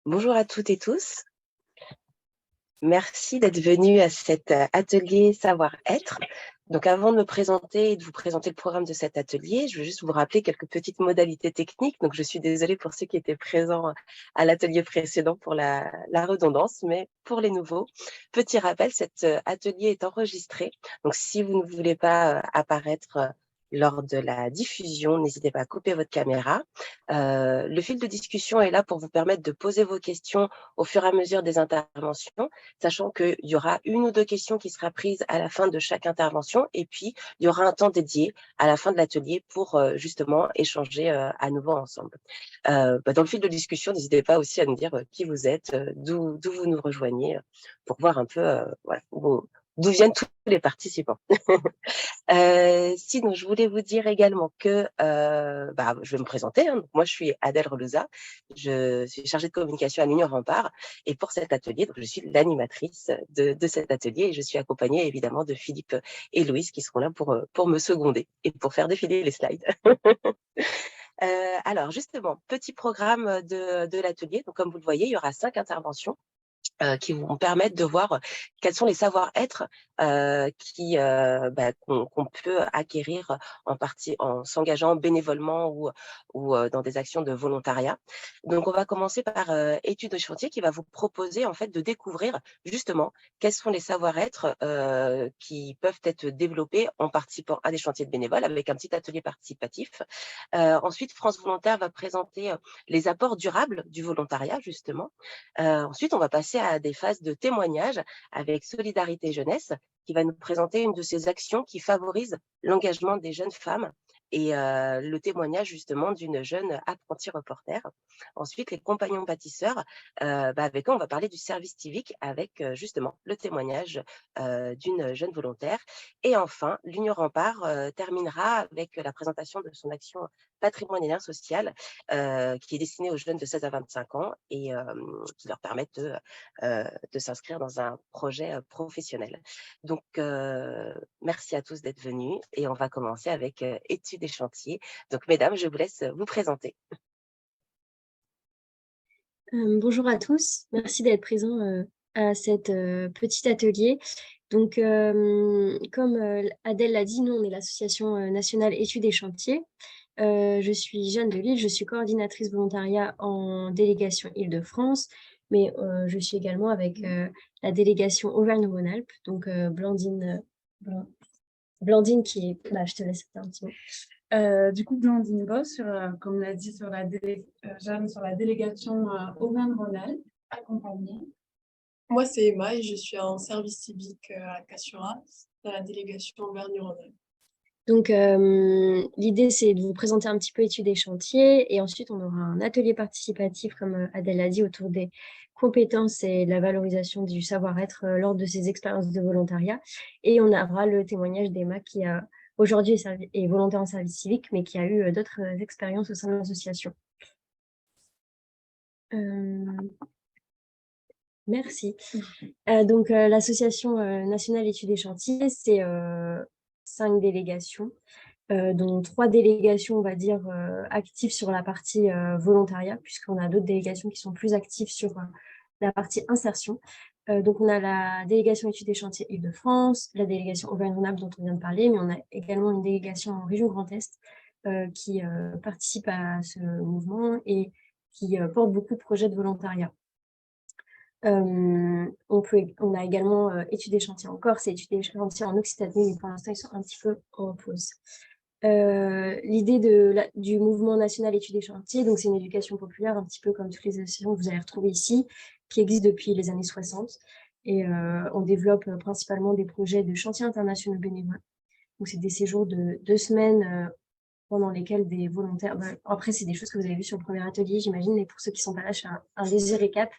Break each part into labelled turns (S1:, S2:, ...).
S1: Bonjour à toutes et tous. Merci d'être venus à cet atelier savoir-être. Donc avant de me présenter et de vous présenter le programme de cet atelier, je veux juste vous rappeler quelques petites modalités techniques. Donc je suis désolée pour ceux qui étaient présents à l'atelier précédent pour la redondance, mais pour les nouveaux, petit rappel, cet atelier est enregistré. Donc si vous ne voulez pas apparaître lors de la diffusion, n'hésitez pas à couper votre caméra. Le fil de discussion est là pour vous permettre de poser vos questions au fur et à mesure des interventions, sachant qu'il y aura une ou deux questions qui sera prise à la fin de chaque intervention et puis il y aura un temps dédié à la fin de l'atelier pour justement échanger à nouveau ensemble. Dans le fil de discussion, n'hésitez pas aussi à nous dire qui vous êtes, d'où vous nous rejoignez, pour voir un peu voilà, d'où viennent tous les participants. Sinon, je voulais vous dire également que je vais me présenter. Donc moi, je suis Adèle Relouza. Je suis chargée de communication à l'Union Rempart. Et pour cet atelier, donc, je suis l'animatrice de cet atelier. Et je suis accompagnée évidemment de Philippe et Louise qui seront là pour me seconder et pour faire défiler les slides. Alors, justement, petit programme de l'atelier. Donc, comme vous le voyez, il y aura 5 interventions qui vont permettre de voir quels sont les savoir-être qu'on peut acquérir en partie en s'engageant bénévolement ou dans des actions de volontariat. Donc, on va commencer par étude de chantier qui va vous proposer en fait de découvrir justement quels sont les savoir-être qui peuvent être développés en participant à des chantiers de bénévoles avec un petit atelier participatif. Ensuite, France Volontaire va présenter les apports durables du volontariat justement. Ensuite, on va passer à des phases de témoignage avec Solidarité Jeunesse, qui va nous présenter une de ces actions qui favorise l'engagement des jeunes femmes et le témoignage justement d'une jeune apprentie reporter. Ensuite, les compagnons bâtisseurs, avec eux, on va parler du service civique avec justement le témoignage d'une jeune volontaire. Et enfin, l'Union Rempart terminera avec la présentation de son action patrimoine et lien social qui est destinée aux jeunes de 16 à 25 ans et qui leur permettent de s'inscrire dans un projet professionnel. Donc, merci à tous d'être venus et on va commencer avec études et chantiers. Donc, mesdames, je vous laisse vous présenter.
S2: Bonjour à tous, merci d'être présents à cet petit atelier. Donc, comme Adèle l'a dit, nous, on est l'association nationale études et chantiers. Je suis Jeanne Delille, je suis coordinatrice volontariat en délégation Île-de-France, mais je suis également avec la délégation Auvergne-Rhône-Alpes, donc Blandine qui est... je te laisse un petit mot.
S3: Du coup, Blandine Boss, comme l'a dit Jeanne, sur la délégation Auvergne-Rhône-Alpes, accompagnée.
S4: Moi, c'est Emma et je suis en service civique à Cassura, dans la délégation Auvergne-Rhône-Alpes.
S2: Donc, l'idée, c'est de vous présenter un petit peu études et chantiers et ensuite, on aura un atelier participatif, comme Adèle l'a dit, autour des compétences et la valorisation du savoir-être lors de ces expériences de volontariat. Et on aura le témoignage d'Emma qui a aujourd'hui est volontaire en service civique, mais qui a eu d'autres expériences au sein de l'association. Merci. Donc, l'association nationale études et chantiers, c'est 5 délégations, dont 3 délégations, on va dire, actives sur la partie volontariat, puisqu'on a d'autres délégations qui sont plus actives sur la partie insertion. Donc, on a la délégation études et chantiers Île-de-France, la délégation Auvergne-Rhône-Alpes dont on vient de parler, mais on a également une délégation en région Grand Est qui participe à ce mouvement et qui porte beaucoup de projets de volontariat. On a également études et chantiers en Corse et études et chantiers en Occitanie, mais pour l'instant, ils sont un petit peu en pause. L'idée du mouvement national études et chantiers, donc c'est une éducation populaire, un petit peu comme toutes les associations que vous allez retrouver ici, qui existent depuis les années 60. Et on développe principalement des projets de chantiers internationaux bénévoles. Donc, c'est des séjours de 2 semaines pendant lesquels des volontaires... après, c'est des choses que vous avez vues sur le premier atelier, j'imagine, mais pour ceux qui ne sont pas là, je fais un léger récap.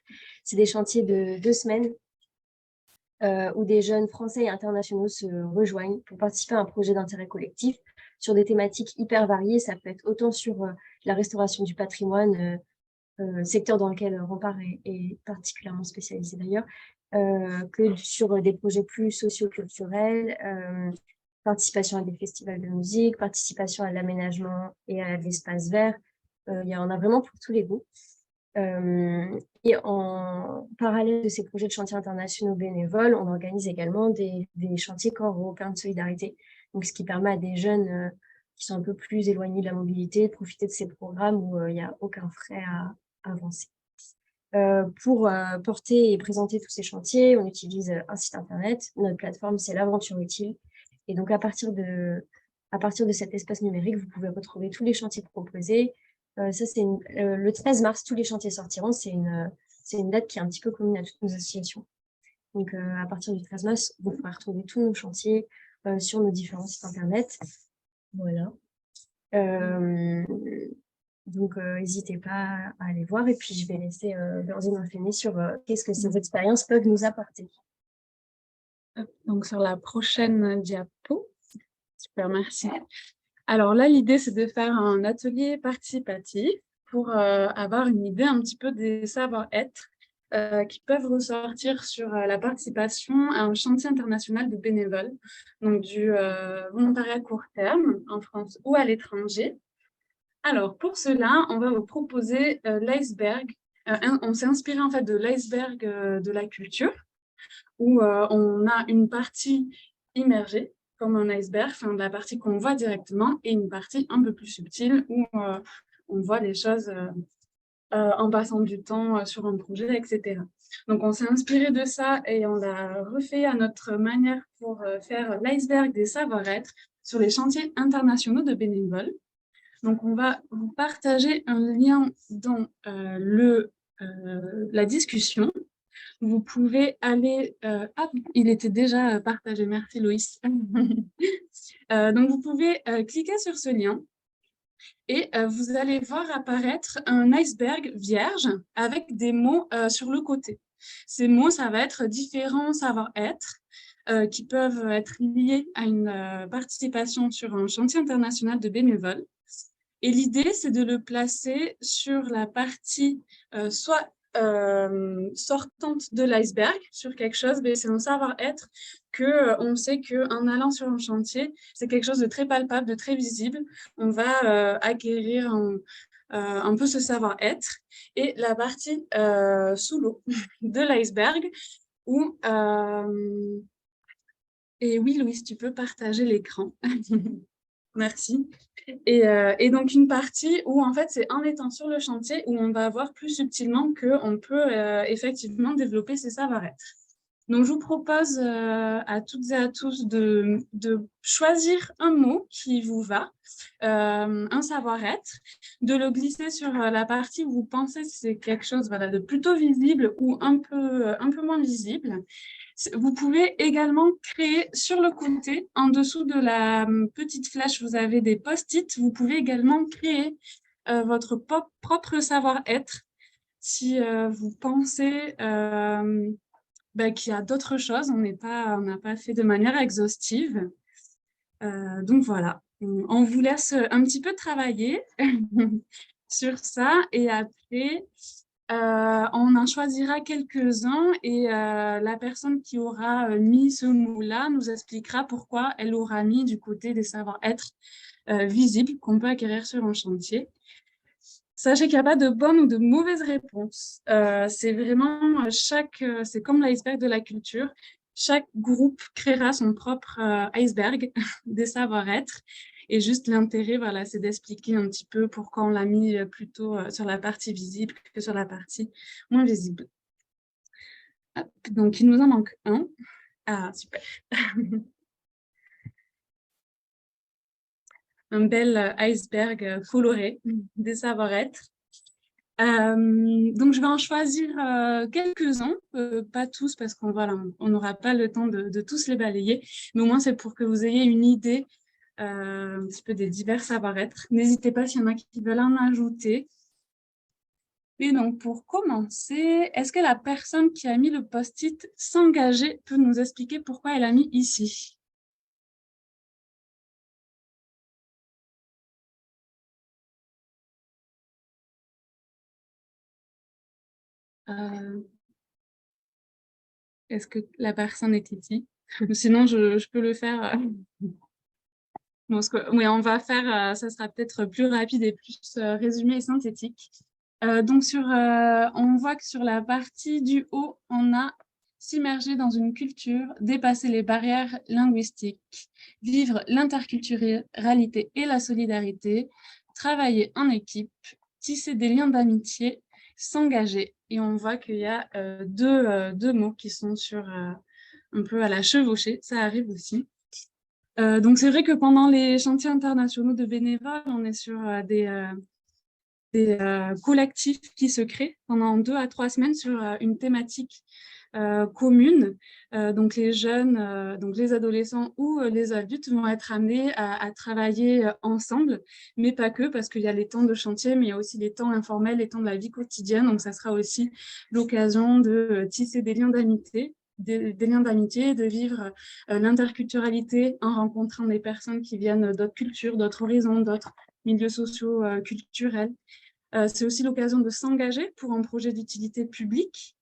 S2: C'est des chantiers de 2 semaines où des jeunes français et internationaux se rejoignent pour participer à un projet d'intérêt collectif sur des thématiques hyper variées. Ça peut être autant sur la restauration du patrimoine, secteur dans lequel Rempart est particulièrement spécialisé d'ailleurs, que sur des projets plus socio-culturels, participation à des festivals de musique, participation à l'aménagement et à l'espace vert. On a vraiment pour tous les goûts. Et en parallèle de ces projets de chantiers internationaux bénévoles, on organise également des chantiers corps européens de solidarité. Donc, ce qui permet à des jeunes qui sont un peu plus éloignés de la mobilité de profiter de ces programmes où il n'y a aucun frais à avancer. Pour porter et présenter tous ces chantiers, on utilise un site internet. Notre plateforme, c'est l'Aventure Utile. Et donc, à partir de cet espace numérique, vous pouvez retrouver tous les chantiers proposés. Ça, c'est le 13 mars, tous les chantiers sortiront. C'est une date qui est un petit peu commune à toutes nos associations. Donc, à partir du 13 mars, vous pourrez retrouver tous nos chantiers sur nos différents sites internet. Voilà. Donc, n'hésitez pas à aller voir. Et puis, je vais laisser Blandine enchaîner sur qu'est-ce que ces expériences peuvent nous apporter.
S3: Donc, sur la prochaine diapo. Super, merci. Alors là, l'idée, c'est de faire un atelier participatif pour avoir une idée un petit peu des savoir-être qui peuvent ressortir sur la participation à un chantier international de bénévoles, donc du volontariat court terme en France ou à l'étranger. Alors, pour cela, on va vous proposer l'iceberg. On s'est inspiré en fait de l'iceberg de la culture, où on a une partie immergée, comme un iceberg, enfin, la partie qu'on voit directement, et une partie un peu plus subtile, où on voit les choses en passant du temps sur un projet, etc. Donc, on s'est inspiré de ça et on l'a refait à notre manière pour faire l'iceberg des savoir-être sur les chantiers internationaux de bénévoles. Donc, on va vous partager un lien dans la discussion. Vous pouvez aller... il était déjà partagé. Merci, Loïs. Donc, vous pouvez cliquer sur ce lien et vous allez voir apparaître un iceberg vierge avec des mots sur le côté. Ces mots, ça va être différents savoir-être qui peuvent être liés à une participation sur un chantier international de bénévoles. Et l'idée, c'est de le placer sur la partie soit sortante de l'iceberg, sur quelque chose, mais c'est un savoir-être qu'on sait qu'en allant sur un chantier, c'est quelque chose de très palpable, de très visible. On va acquérir un peu ce savoir-être. Et la partie sous l'eau de l'iceberg, où... Et oui, Louise, tu peux partager l'écran. Merci. Et donc, une partie où, en fait, c'est en étant sur le chantier où on va voir plus subtilement qu'on peut effectivement développer ses savoir-être. Donc, je vous propose à toutes et à tous de choisir un mot qui vous va, un savoir-être, de le glisser sur la partie où vous pensez que c'est quelque chose voilà, de plutôt visible ou un peu moins visible. Vous pouvez également créer sur le côté, en dessous de la petite flèche, vous avez des post-it. Vous pouvez également créer votre propre savoir-être si vous pensez qu'il y a d'autres choses. On n'a pas fait de manière exhaustive. Donc voilà, on vous laisse un petit peu travailler sur ça et après... on en choisira quelques-uns et la personne qui aura mis ce mot-là nous expliquera pourquoi elle aura mis du côté des savoir-être visibles qu'on peut acquérir sur un chantier. Sachez qu'il n'y a pas de bonne ou de mauvaise réponse. C'est vraiment c'est comme l'iceberg de la culture. Chaque groupe créera son propre iceberg des savoir-être. Et juste l'intérêt, voilà, c'est d'expliquer un petit peu pourquoi on l'a mis plutôt sur la partie visible que sur la partie moins visible. Hop, donc, il nous en manque un. Ah, super. Un bel iceberg coloré des savoir-être. Donc, je vais en choisir quelques-uns, pas tous parce qu'on on n'aura pas le temps de tous les balayer, mais au moins c'est pour que vous ayez une idée un petit peu des divers savoir-être. N'hésitez pas s'il y en a qui veulent en ajouter. Et donc, pour commencer, est-ce que la personne qui a mis le post-it s'engager peut nous expliquer pourquoi elle a mis ici ? Est-ce que la personne est ici ? Sinon, je peux le faire. Oui, on va faire, ça sera peut-être plus rapide et plus résumé et synthétique. Donc, on voit que sur la partie du haut, on a s'immerger dans une culture, dépasser les barrières linguistiques, vivre l'interculturalité et la solidarité, travailler en équipe, tisser des liens d'amitié, s'engager. Et on voit qu'il y a deux mots qui sont sur un peu à la chevauchée, ça arrive aussi. Donc c'est vrai que pendant les chantiers internationaux de bénévoles, on est sur des collectifs qui se créent pendant 2 à 3 semaines sur une thématique commune. Donc les jeunes, donc les adolescents ou les adultes vont être amenés à travailler ensemble, mais pas que, parce qu'il y a les temps de chantier, mais il y a aussi les temps informels, les temps de la vie quotidienne. Donc ça sera aussi l'occasion de tisser des liens d'amitié, de vivre l'interculturalité en rencontrant des personnes qui viennent d'autres cultures, d'autres horizons, d'autres milieux sociaux, culturels. C'est aussi l'occasion de s'engager pour un projet d'utilité publique.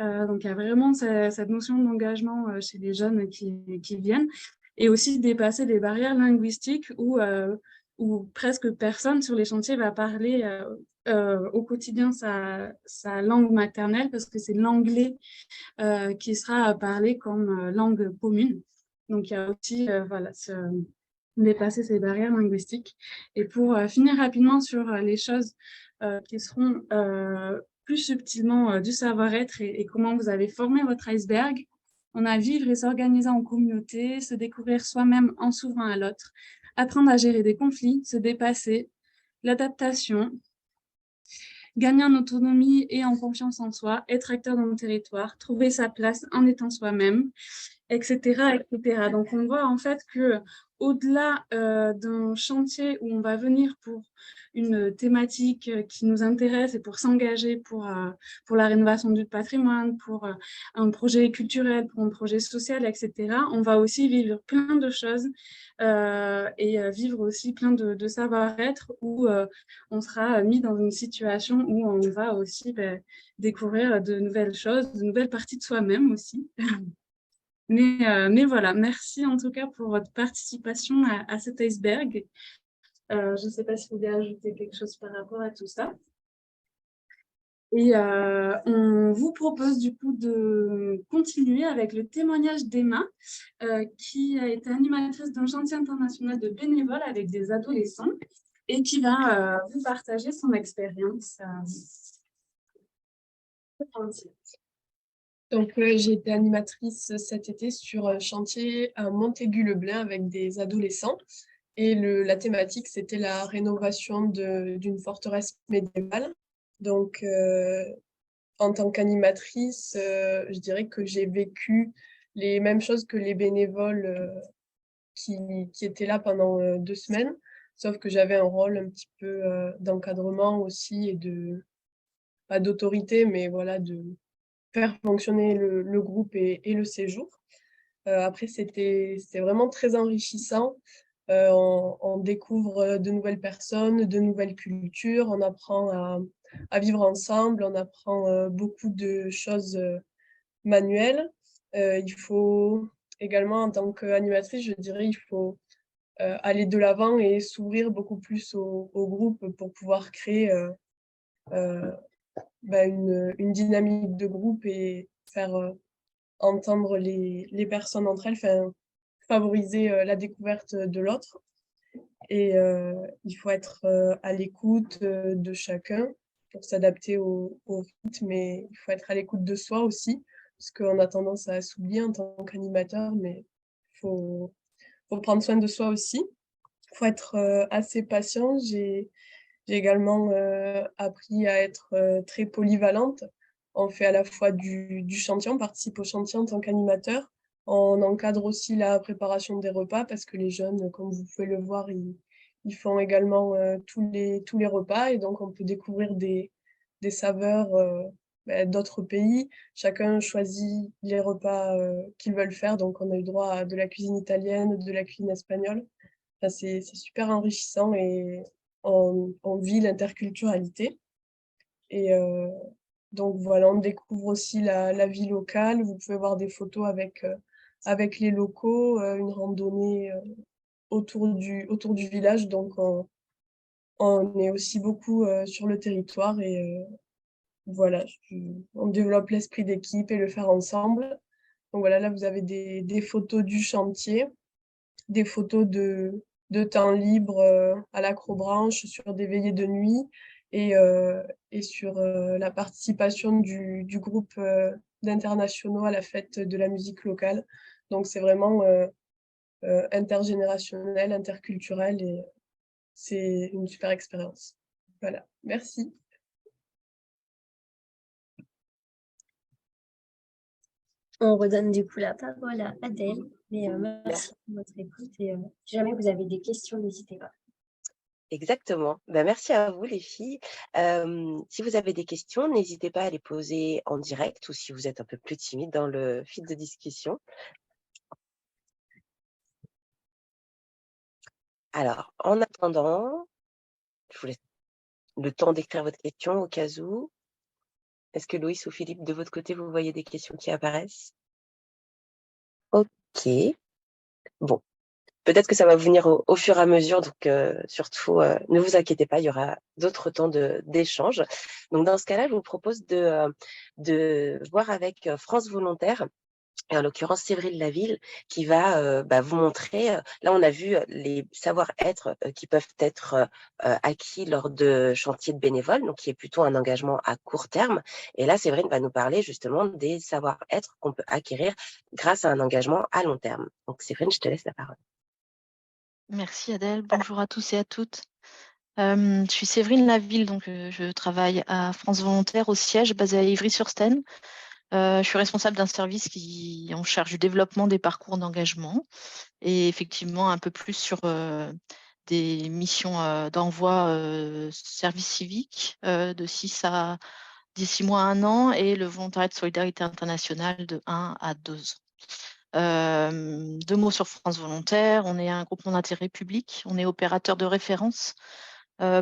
S3: Donc, il y a vraiment cette notion d'engagement chez les jeunes qui viennent, et aussi dépasser les barrières linguistiques où presque personne sur les chantiers va parler au quotidien sa langue maternelle, parce que c'est l'anglais qui sera parlé comme langue commune. Donc, il y a aussi voilà, dépasser ces barrières linguistiques. Et pour finir rapidement sur les choses qui seront plus subtilement du savoir-être et comment vous avez formé votre iceberg, on a vivre et s'organiser en communauté, se découvrir soi-même en s'ouvrant à l'autre, apprendre à gérer des conflits, se dépasser, l'adaptation, gagner en autonomie et en confiance en soi, être acteur dans le territoire, trouver sa place en étant soi-même, etc., etc. Donc, on voit en fait que au-delà d'un chantier où on va venir pour une thématique qui nous intéresse et pour s'engager pour la rénovation du patrimoine, pour un projet culturel, pour un projet social, etc., on va aussi vivre plein de choses et vivre aussi plein de savoir-être où on sera mis dans une situation où on va aussi découvrir de nouvelles choses, de nouvelles parties de soi-même aussi. Mais voilà, merci en tout cas pour votre participation à cet iceberg. Je ne sais pas si vous voulez ajouter quelque chose par rapport à tout ça. Et on vous propose du coup de continuer avec le témoignage d'Emma, qui a été animatrice d'un chantier international de bénévoles avec des adolescents et qui va vous partager son expérience.
S4: Donc, j'ai été animatrice cet été sur un chantier à Montaigu-le-Blain avec des adolescents. Et la thématique, c'était la rénovation d'une forteresse médiévale. Donc, en tant qu'animatrice, je dirais que j'ai vécu les mêmes choses que les bénévoles qui étaient là pendant 2 semaines, sauf que j'avais un rôle un petit peu d'encadrement aussi et pas d'autorité, mais voilà, de faire fonctionner le groupe et le séjour. Après, c'était vraiment très enrichissant. On découvre de nouvelles personnes, de nouvelles cultures, on apprend à vivre ensemble, on apprend beaucoup de choses manuelles. Il faut également, en tant qu'animatrice, je dirais, il faut aller de l'avant et s'ouvrir beaucoup plus au groupe pour pouvoir créer une dynamique de groupe et faire entendre les personnes entre elles, favoriser la découverte de l'autre. Et il faut être à l'écoute de chacun pour s'adapter au rythme, et il faut être à l'écoute de soi aussi, parce qu'on a tendance à s'oublier en tant qu'animateur, mais il faut prendre soin de soi aussi. Il faut être assez patient. J'ai également appris à être très polyvalente. On fait à la fois du chantier, on participe au chantier en tant qu'animateur. On encadre aussi la préparation des repas parce que les jeunes, comme vous pouvez le voir, ils font également tous les repas, et donc on peut découvrir des saveurs d'autres pays. Chacun choisit les repas qu'ils veulent faire, donc on a eu droit à de la cuisine italienne, de la cuisine espagnole. Enfin, c'est super enrichissant et on vit l'interculturalité. Et donc voilà, on découvre aussi la vie locale. Vous pouvez voir des photos avec les locaux, une randonnée autour du village. Donc on est aussi beaucoup sur le territoire et voilà, on développe l'esprit d'équipe et le faire ensemble. Donc voilà, là, vous avez des photos du chantier, des photos de temps libre à l'acrobranche, sur des veillées de nuit et sur la participation du groupe d'internationaux à la fête de la musique locale. Donc c'est vraiment intergénérationnel, interculturel et c'est une super expérience. Voilà, merci.
S2: On redonne du coup la parole à Adèle. Mais merci pour votre écoute et si jamais vous avez des questions, n'hésitez pas.
S1: Exactement. Ben, merci à vous les filles. Si vous avez des questions, n'hésitez pas à les poser en direct ou si vous êtes un peu plus timide dans le fil de discussion. Alors, en attendant, je vous laisse le temps d'écrire votre question au cas où. Est-ce que Loïs ou Philippe, de votre côté, vous voyez des questions qui apparaissent? OK. Bon, peut-être que ça va venir au fur et à mesure, donc surtout, ne vous inquiétez pas, il y aura d'autres temps d'échange. Donc dans ce cas-là, je vous propose de voir avec France Volontaires, et en l'occurrence Séverine Laville, qui va vous montrer, là on a vu les savoir-être qui peuvent être acquis lors de chantiers de bénévoles, donc qui est plutôt un engagement à court terme. Et là, Séverine va nous parler justement des savoir-être qu'on peut acquérir grâce à un engagement à long terme. Donc Séverine, je te laisse la parole.
S5: Merci Adèle, bonjour à tous et à toutes. Je suis Séverine Laville, donc je travaille à France Volontaire au siège basé à Ivry-sur-Seine. Je suis responsable d'un service qui est en charge du développement des parcours d'engagement et effectivement un peu plus sur des missions d'envoi service civique de 6 mois à 1 an et le volontariat de solidarité internationale de 1 à 2 ans. 2 mots sur France Volontaire. On est un groupement d'intérêt public. On est opérateur de référence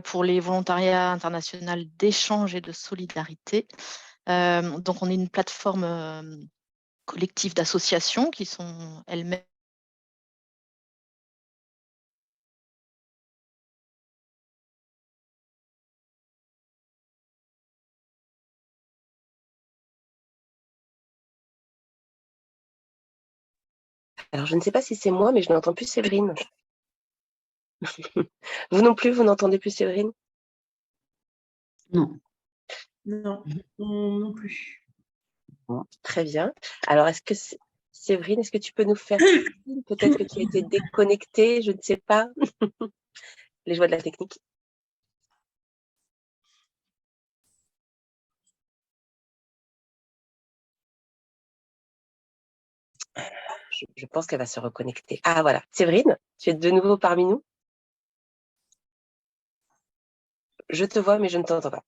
S5: pour les volontariats internationaux d'échange et de solidarité. Donc, on est une plateforme collective d'associations qui sont elles-mêmes
S1: Alors, je ne sais pas si c'est moi, mais je n'entends plus Séverine. Vous non plus, vous n'entendez plus Séverine?
S6: Non. Non, non plus.
S1: Bon, très bien. Alors, est-ce que Séverine, est-ce que tu peux nous faire signe? Peut-être que tu as été déconnectée, je ne sais pas. Les joies de la technique. Je pense qu'elle va se reconnecter. Ah voilà, Séverine, tu es de nouveau parmi nous? Je te vois, mais je ne t'entends pas.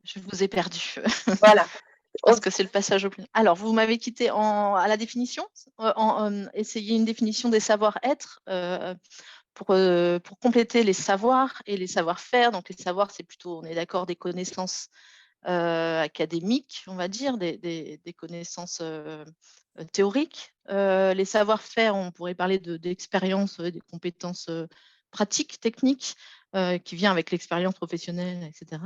S5: Je vous ai perdu.
S1: Voilà.
S5: Je pense que c'est le passage au plus. Alors, vous m'avez quitté à la définition, essayer une définition des savoir-être pour compléter les savoirs et les savoir-faire. Donc, les savoirs, c'est plutôt, on est d'accord, des connaissances académiques, on va dire, des connaissances théoriques. Les savoir-faire, on pourrait parler d'expériences, des compétences pratiques, techniques, qui vient avec l'expérience professionnelle, etc.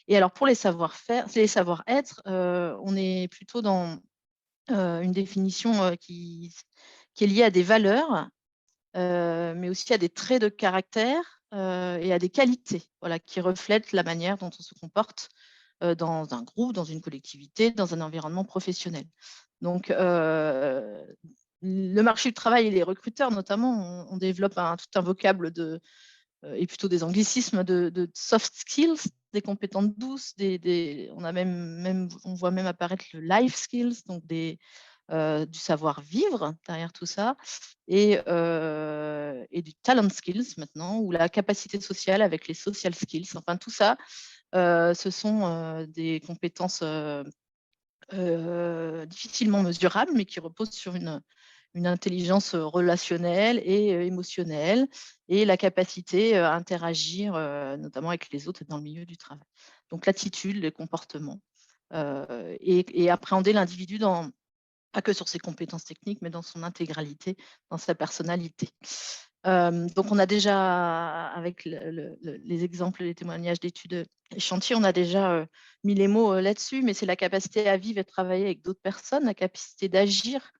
S5: Et alors, pour les savoir-faire, les savoir-être, on est plutôt dans une définition qui est liée à des valeurs, mais aussi à des traits de caractère et à des qualités, voilà, qui reflètent la manière dont on se comporte dans un groupe, dans une collectivité, dans un environnement professionnel. Donc, le marché du travail et les recruteurs, notamment, on développe tout un vocable et plutôt des anglicismes de soft skills, des compétences douces, on voit même apparaître le life skills, donc du savoir-vivre derrière tout ça, et du talent skills maintenant, ou la capacité sociale avec les social skills. Enfin, tout ça, ce sont des compétences difficilement mesurables, mais qui reposent sur une intelligence relationnelle et émotionnelle, et la capacité à interagir notamment avec les autres dans le milieu du travail. Donc l'attitude, les comportements, et appréhender l'individu pas que sur ses compétences techniques, mais dans son intégralité, dans sa personnalité. Donc, on a déjà, avec les exemples, les témoignages d'études et chantiers, on a déjà mis les mots là-dessus, mais c'est la capacité à vivre et travailler avec d'autres personnes, la capacité d'agir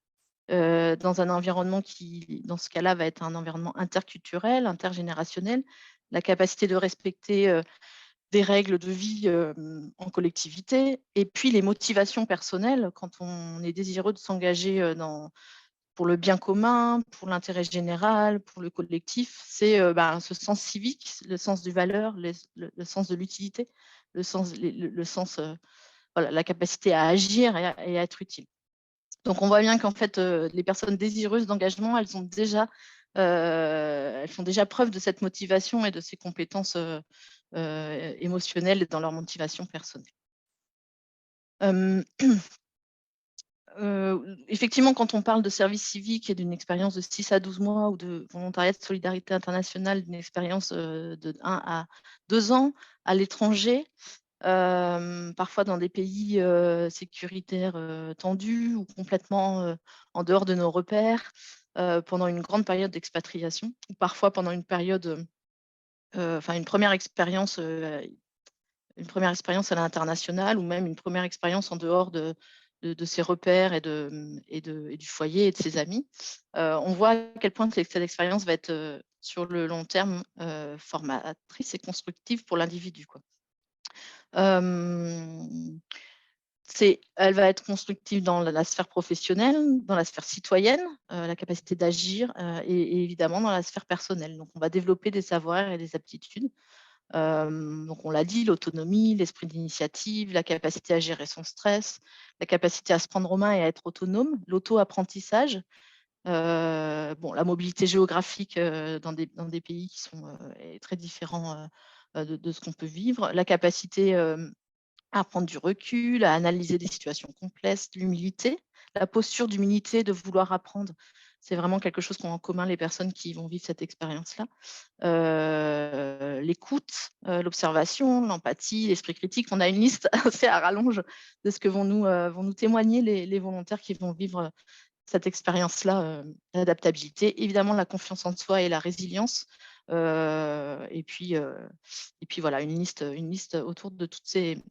S5: dans un environnement qui, dans ce cas-là, va être un environnement interculturel, intergénérationnel, la capacité de respecter des règles de vie en collectivité, et puis les motivations personnelles quand on est désireux de s'engager pour le bien commun, pour l'intérêt général, pour le collectif, c'est ce sens civique, le sens du valeur, le sens de l'utilité, le sens, voilà, la capacité à agir et à être utile. Donc, on voit bien qu'en fait, les personnes désireuses d'engagement, elles font déjà preuve de cette motivation et de ces compétences émotionnelles dans leur motivation personnelle. Effectivement, quand on parle de service civique et d'une expérience de 6 à 12 mois ou de volontariat de solidarité internationale, d'une expérience de 1 à 2 ans à l'étranger, parfois dans des pays sécuritaires tendus ou complètement en dehors de nos repères, pendant une grande période d'expatriation, ou parfois pendant une période, une première expérience à l'international, ou même une première expérience en dehors de ses repères et du foyer et de ses amis. On voit à quel point cette expérience va être sur le long terme formatrice et constructive pour l'individu, quoi. Elle va être constructive dans la sphère professionnelle, dans la sphère citoyenne, la capacité d'agir, et évidemment dans la sphère personnelle. Donc, on va développer des savoirs et des aptitudes. Donc, on l'a dit, l'autonomie, l'esprit d'initiative, la capacité à gérer son stress, la capacité à se prendre en main et à être autonome, l'auto-apprentissage, la mobilité géographique dans des pays qui sont très différents de ce qu'on peut vivre, la capacité à prendre du recul, à analyser des situations complexes, l'humilité, la posture d'humilité, de vouloir apprendre. C'est vraiment quelque chose qu'ont en commun les personnes qui vont vivre cette expérience-là. L'écoute, l'observation, l'empathie, l'esprit critique. On a une liste assez à rallonge de ce que vont nous témoigner les volontaires qui vont vivre cette expérience-là, l'adaptabilité, évidemment la confiance en soi et la résilience. Et puis voilà, une liste autour de toutes ces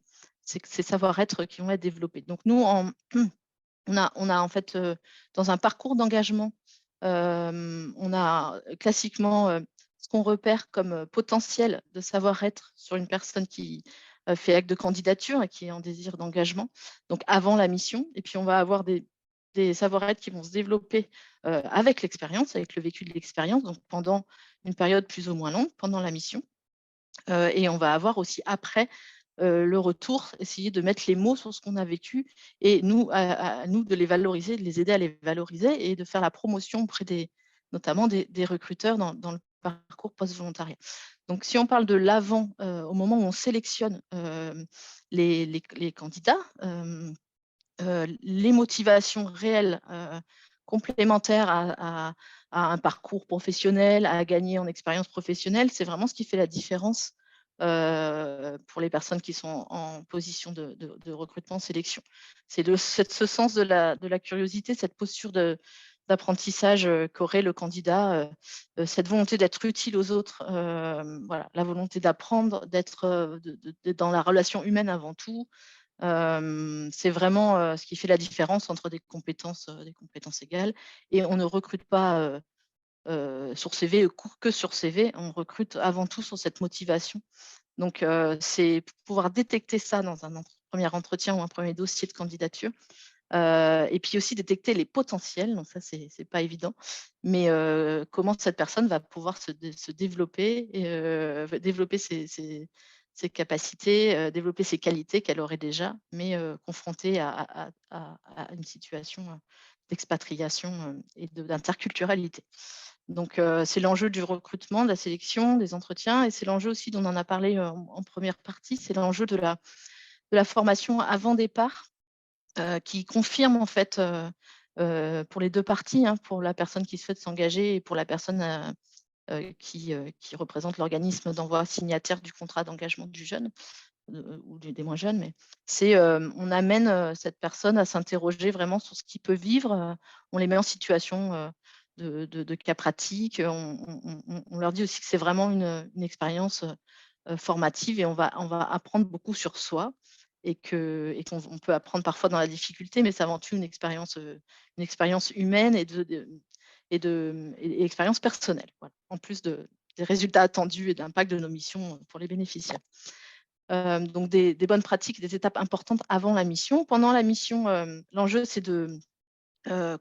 S5: savoir-être qui vont être développés. Donc nous, on a en fait, dans un parcours d'engagement, on a classiquement ce qu'on repère comme potentiel de savoir-être sur une personne qui fait acte de candidature et qui est en désir d'engagement, donc avant la mission. Et puis on va avoir des savoir-être qui vont se développer avec l'expérience, avec le vécu de l'expérience, donc pendant une période plus ou moins longue, pendant la mission. Et on va avoir aussi après le retour, essayer de mettre les mots sur ce qu'on a vécu et nous, à nous de les valoriser, de les aider à les valoriser et de faire la promotion auprès notamment des recruteurs dans le parcours post-volontariat. Donc, si on parle de l'avant, au moment où on sélectionne les candidats, les motivations réelles complémentaires à un parcours professionnel, à gagner en expérience professionnelle, c'est vraiment ce qui fait la différence pour les personnes qui sont en position de recrutement, sélection. C'est ce sens de la curiosité, cette posture d'apprentissage qu'aurait le candidat, cette volonté d'être utile aux autres, voilà, la volonté d'apprendre, d'être dans la relation humaine avant tout. C'est vraiment ce qui fait la différence entre des compétences égales. Et on ne recrute pas sur CV, que sur CV, on recrute avant tout sur cette motivation. Donc, c'est pouvoir détecter ça dans un premier entretien ou un premier dossier de candidature. Et puis aussi détecter les potentiels, donc ça, c'est pas évident. Mais comment cette personne va pouvoir se développer, et développer ses capacités, développer ses qualités qu'elle aurait déjà, mais confrontée à une situation d'expatriation et d'interculturalité. Donc, c'est l'enjeu du recrutement, de la sélection, des entretiens, et c'est l'enjeu aussi dont on en a parlé en première partie, c'est l'enjeu de la formation avant départ, qui confirme en fait pour les deux parties, hein, pour la personne qui souhaite s'engager et pour la personne qui représente l'organisme d'envoi signataire du contrat d'engagement du jeune ou des moins jeunes, mais c'est on amène cette personne à s'interroger vraiment sur ce qu'il peut vivre, on les met en situation de cas pratiques. On leur dit aussi que c'est vraiment une expérience formative et on va apprendre beaucoup sur soi et qu'on peut apprendre parfois dans la difficulté, mais c'est avant tout une expérience humaine et expérience personnelle, voilà, en plus des résultats attendus et de l'impact de nos missions pour les bénéficiaires. Donc des bonnes pratiques, des étapes importantes avant la mission. Pendant la mission, l'enjeu, c'est de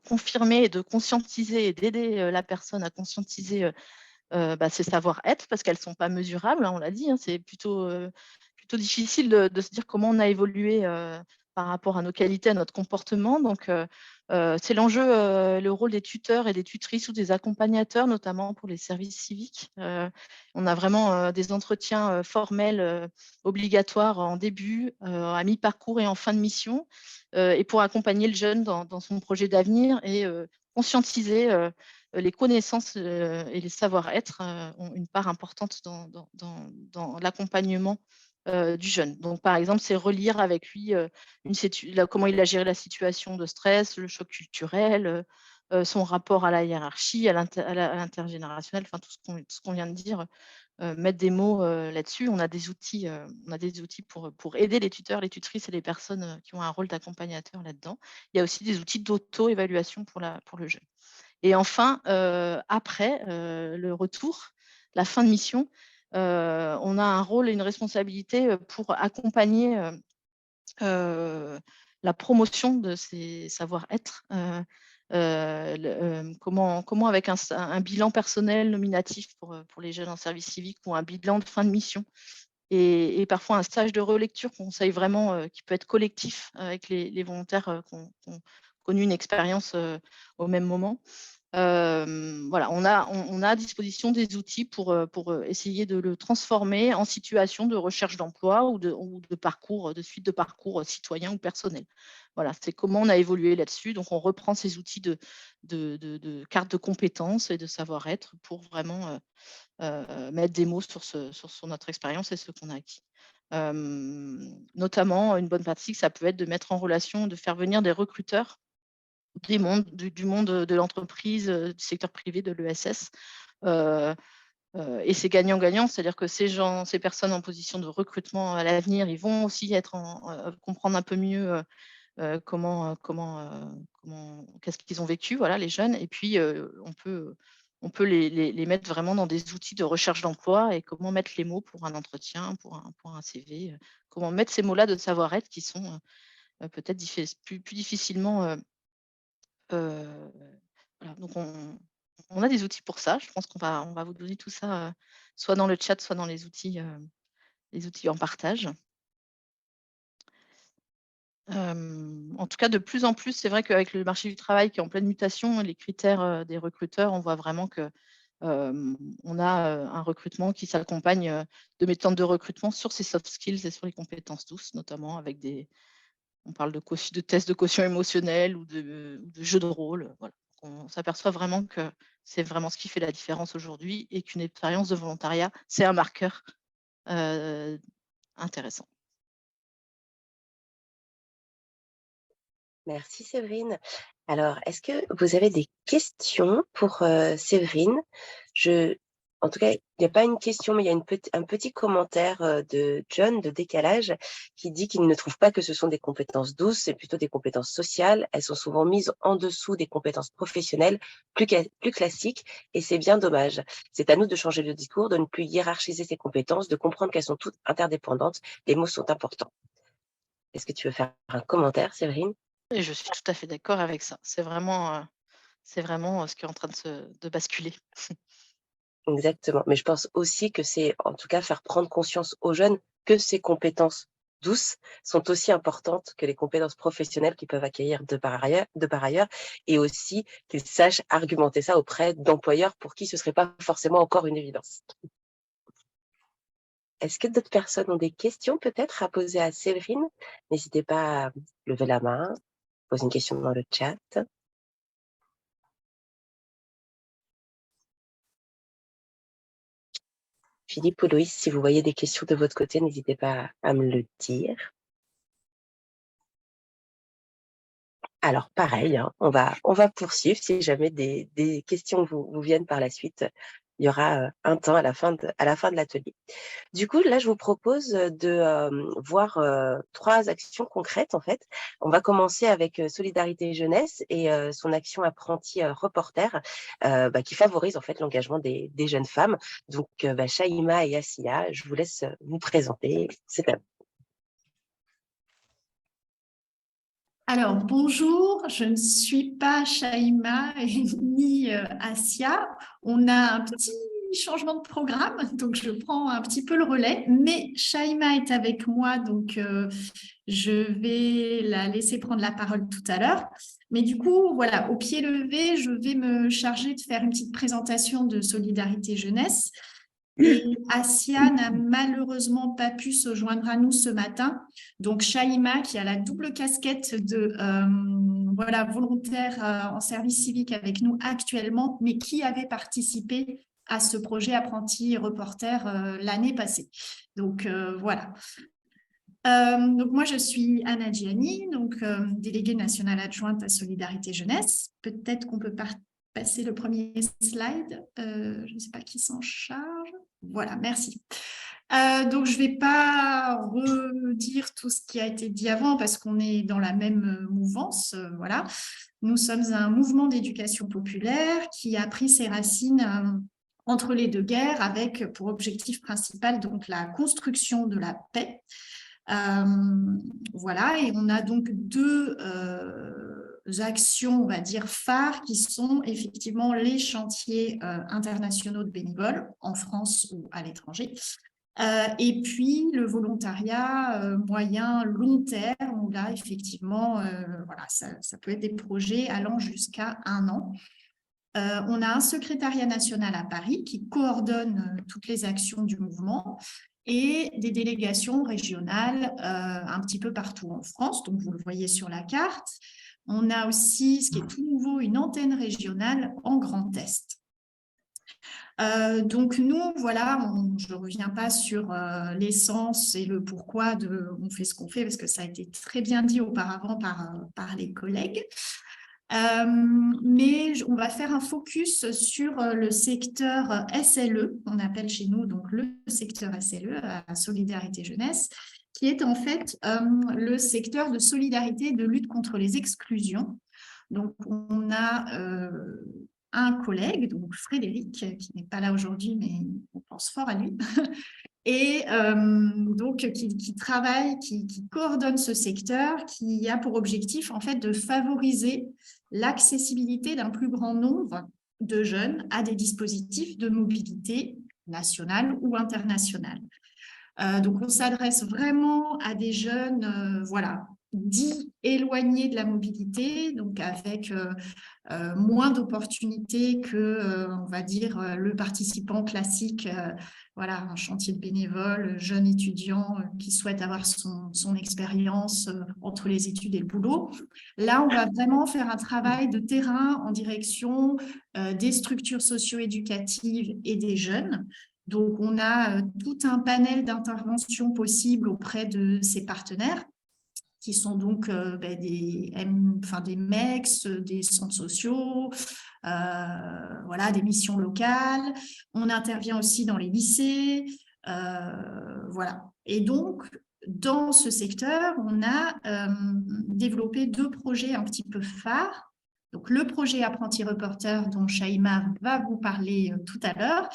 S5: confirmer et de conscientiser et d'aider la personne à conscientiser ses savoir-être, parce qu'elles ne sont pas mesurables, hein, on l'a dit, hein, c'est plutôt difficile de se dire comment on a évolué par rapport à nos qualités, à notre comportement. Donc, c'est l'enjeu, le rôle des tuteurs et des tutrices ou des accompagnateurs, notamment pour les services civiques. On a vraiment des entretiens formels obligatoires en début, à mi-parcours et en fin de mission, et pour accompagner le jeune dans son projet d'avenir et conscientiser les connaissances et les savoir-être ont une part importante dans l'accompagnement du jeune. Donc, par exemple, c'est relire avec lui comment il a géré la situation de stress, le choc culturel, son rapport à la hiérarchie, à l'intergénérationnel, enfin tout ce qu'on vient de dire, mettre des mots là-dessus. On a des outils pour aider les tuteurs, les tutrices et les personnes qui ont un rôle d'accompagnateur là-dedans. Il y a aussi des outils d'auto-évaluation pour le jeune. Et enfin, après le retour, la fin de mission, on a un rôle et une responsabilité pour accompagner la promotion de ces savoir-être. Comment avec un bilan personnel nominatif pour les jeunes en service civique ou un bilan de fin de mission et parfois un stage de relecture qu'on conseille vraiment, qui peut être collectif avec les volontaires qui ont connu une expérience au même moment. Voilà, on a à disposition des outils pour essayer de le transformer en situation de recherche d'emploi ou de parcours, de suite de parcours citoyen ou personnel. Voilà, c'est comment on a évolué là-dessus. Donc, on reprend ces outils de carte de compétences et de savoir-être pour vraiment mettre des mots sur notre expérience et ce qu'on a acquis. Notamment, une bonne pratique, ça peut être de mettre en relation, de faire venir des recruteurs du monde de l'entreprise, du secteur privé, de l'ESS. Et c'est gagnant-gagnant, c'est-à-dire que ces personnes en position de recrutement à l'avenir, ils vont aussi comprendre un peu mieux qu'est-ce qu'ils ont vécu, voilà, les jeunes. Et puis, on peut les mettre vraiment dans des outils de recherche d'emploi et comment mettre les mots pour un entretien, pour un CV, comment mettre ces mots-là de savoir-être qui sont peut-être plus difficilement voilà, donc on a des outils pour ça. Je pense qu'on va vous donner tout ça, soit dans le chat, soit dans les outils en partage. En tout cas, de plus en plus, c'est vrai qu'avec le marché du travail qui est en pleine mutation, les critères des recruteurs, on voit vraiment que on a un recrutement qui s'accompagne de méthodes de recrutement sur ces soft skills et sur les compétences douces, notamment avec on parle de tests de quotient émotionnel ou de jeux de rôle. Voilà. On s'aperçoit vraiment que c'est vraiment ce qui fait la différence aujourd'hui et qu'une expérience de volontariat, c'est un marqueur intéressant.
S1: Merci Séverine. Alors, est-ce que vous avez des questions pour Séverine? En tout cas, il n'y a pas une question, mais il y a un petit commentaire de John de Décalage qui dit qu'il ne trouve pas que ce sont des compétences douces, c'est plutôt des compétences sociales. Elles sont souvent mises en dessous des compétences professionnelles plus classiques et c'est bien dommage. C'est à nous de changer le discours, de ne plus hiérarchiser ces compétences, de comprendre qu'elles sont toutes interdépendantes. Les mots sont importants. Est-ce que tu veux faire un commentaire, Séverine?
S5: Et je suis tout à fait d'accord avec ça. C'est vraiment ce qui est en train de basculer.
S1: Exactement. Mais je pense aussi que c'est, en tout cas, faire prendre conscience aux jeunes que ces compétences douces sont aussi importantes que les compétences professionnelles qu'ils peuvent acquérir de par ailleurs, et aussi qu'ils sachent argumenter ça auprès d'employeurs pour qui ce serait pas forcément encore une évidence. Est-ce que d'autres personnes ont des questions peut-être à poser à Séverine? N'hésitez pas à lever la main, poser une question dans le chat. Philippe ou Loïs, si vous voyez des questions de votre côté, n'hésitez pas à me le dire. Alors, pareil, hein, on va poursuivre. Si jamais des questions vous viennent par la suite, il y aura un temps à la fin de l'atelier. Du coup, là, je vous propose de voir 3 actions concrètes, en fait. On va commencer avec Solidarité Jeunesse et son action apprenti reporter qui favorise en fait l'engagement des jeunes femmes. Donc, Shaima et Assia, je vous laisse vous présenter. C'est à vous.
S7: Alors, bonjour, je ne suis pas Shaima ni Assia. On a un petit changement de programme, donc je prends un petit peu le relais. Mais Shaima est avec moi, donc je vais la laisser prendre la parole tout à l'heure. Mais du coup, voilà, au pied levé, je vais me charger de faire une petite présentation de Solidarité Jeunesse. Et Assia n'a malheureusement pas pu se joindre à nous ce matin. Donc, Shaima, qui a la double casquette de volontaire en service civique avec nous actuellement, mais qui avait participé à ce projet apprenti reporter l'année passée. Donc, voilà. Donc moi, je suis Anna Gianni, déléguée nationale adjointe à Solidarité Jeunesse. Peut-être qu'on peut passer le premier slide. Je ne sais pas qui s'en charge. Voilà, merci. Donc, je ne vais pas redire tout ce qui a été dit avant parce qu'on est dans la même mouvance. Voilà. Nous sommes un mouvement d'éducation populaire qui a pris ses racines entre les deux guerres avec pour objectif principal donc la construction de la paix. Voilà, et on a donc 2 actions, on va dire, phares qui sont effectivement les chantiers internationaux de bénévoles en France ou à l'étranger. Et puis le volontariat moyen long terme, où là, effectivement, voilà, ça peut être des projets allant jusqu'à 1 an. On a un secrétariat national à Paris qui coordonne toutes les actions du mouvement et des délégations régionales un petit peu partout en France. Donc, vous le voyez sur la carte. On a aussi, ce qui est tout nouveau, une antenne régionale en Grand Est. Donc, nous, voilà, je ne reviens pas sur l'essence et le pourquoi on fait ce qu'on fait, parce que ça a été très bien dit auparavant par les collègues. Mais on va faire un focus sur le secteur SLE, on appelle chez nous donc le secteur SLE, à Solidarité Jeunesse, qui est en fait le secteur de solidarité et de lutte contre les exclusions. Donc, on a un collègue, donc Frédéric, qui n'est pas là aujourd'hui, mais on pense fort à lui, et donc qui travaille, qui coordonne ce secteur, qui a pour objectif en fait de favoriser l'accessibilité d'un plus grand nombre de jeunes à des dispositifs de mobilité nationale ou internationale. Donc on s'adresse vraiment à des jeunes, voilà, dits éloignés de la mobilité, donc avec moins d'opportunités que, on va dire, le participant classique, voilà, un chantier de bénévoles, jeune étudiant qui souhaite avoir son expérience entre les études et le boulot. Là, on va vraiment faire un travail de terrain en direction des structures socio-éducatives et des jeunes. Donc, on a tout un panel d'interventions possibles auprès de ces partenaires qui sont donc des MEX, des centres sociaux, voilà, des missions locales. On intervient aussi dans les lycées, voilà. Et donc, dans ce secteur, on a développé 2 projets un petit peu phares. Donc, le projet Apprenti Reporter dont Shaima va vous parler tout à l'heure,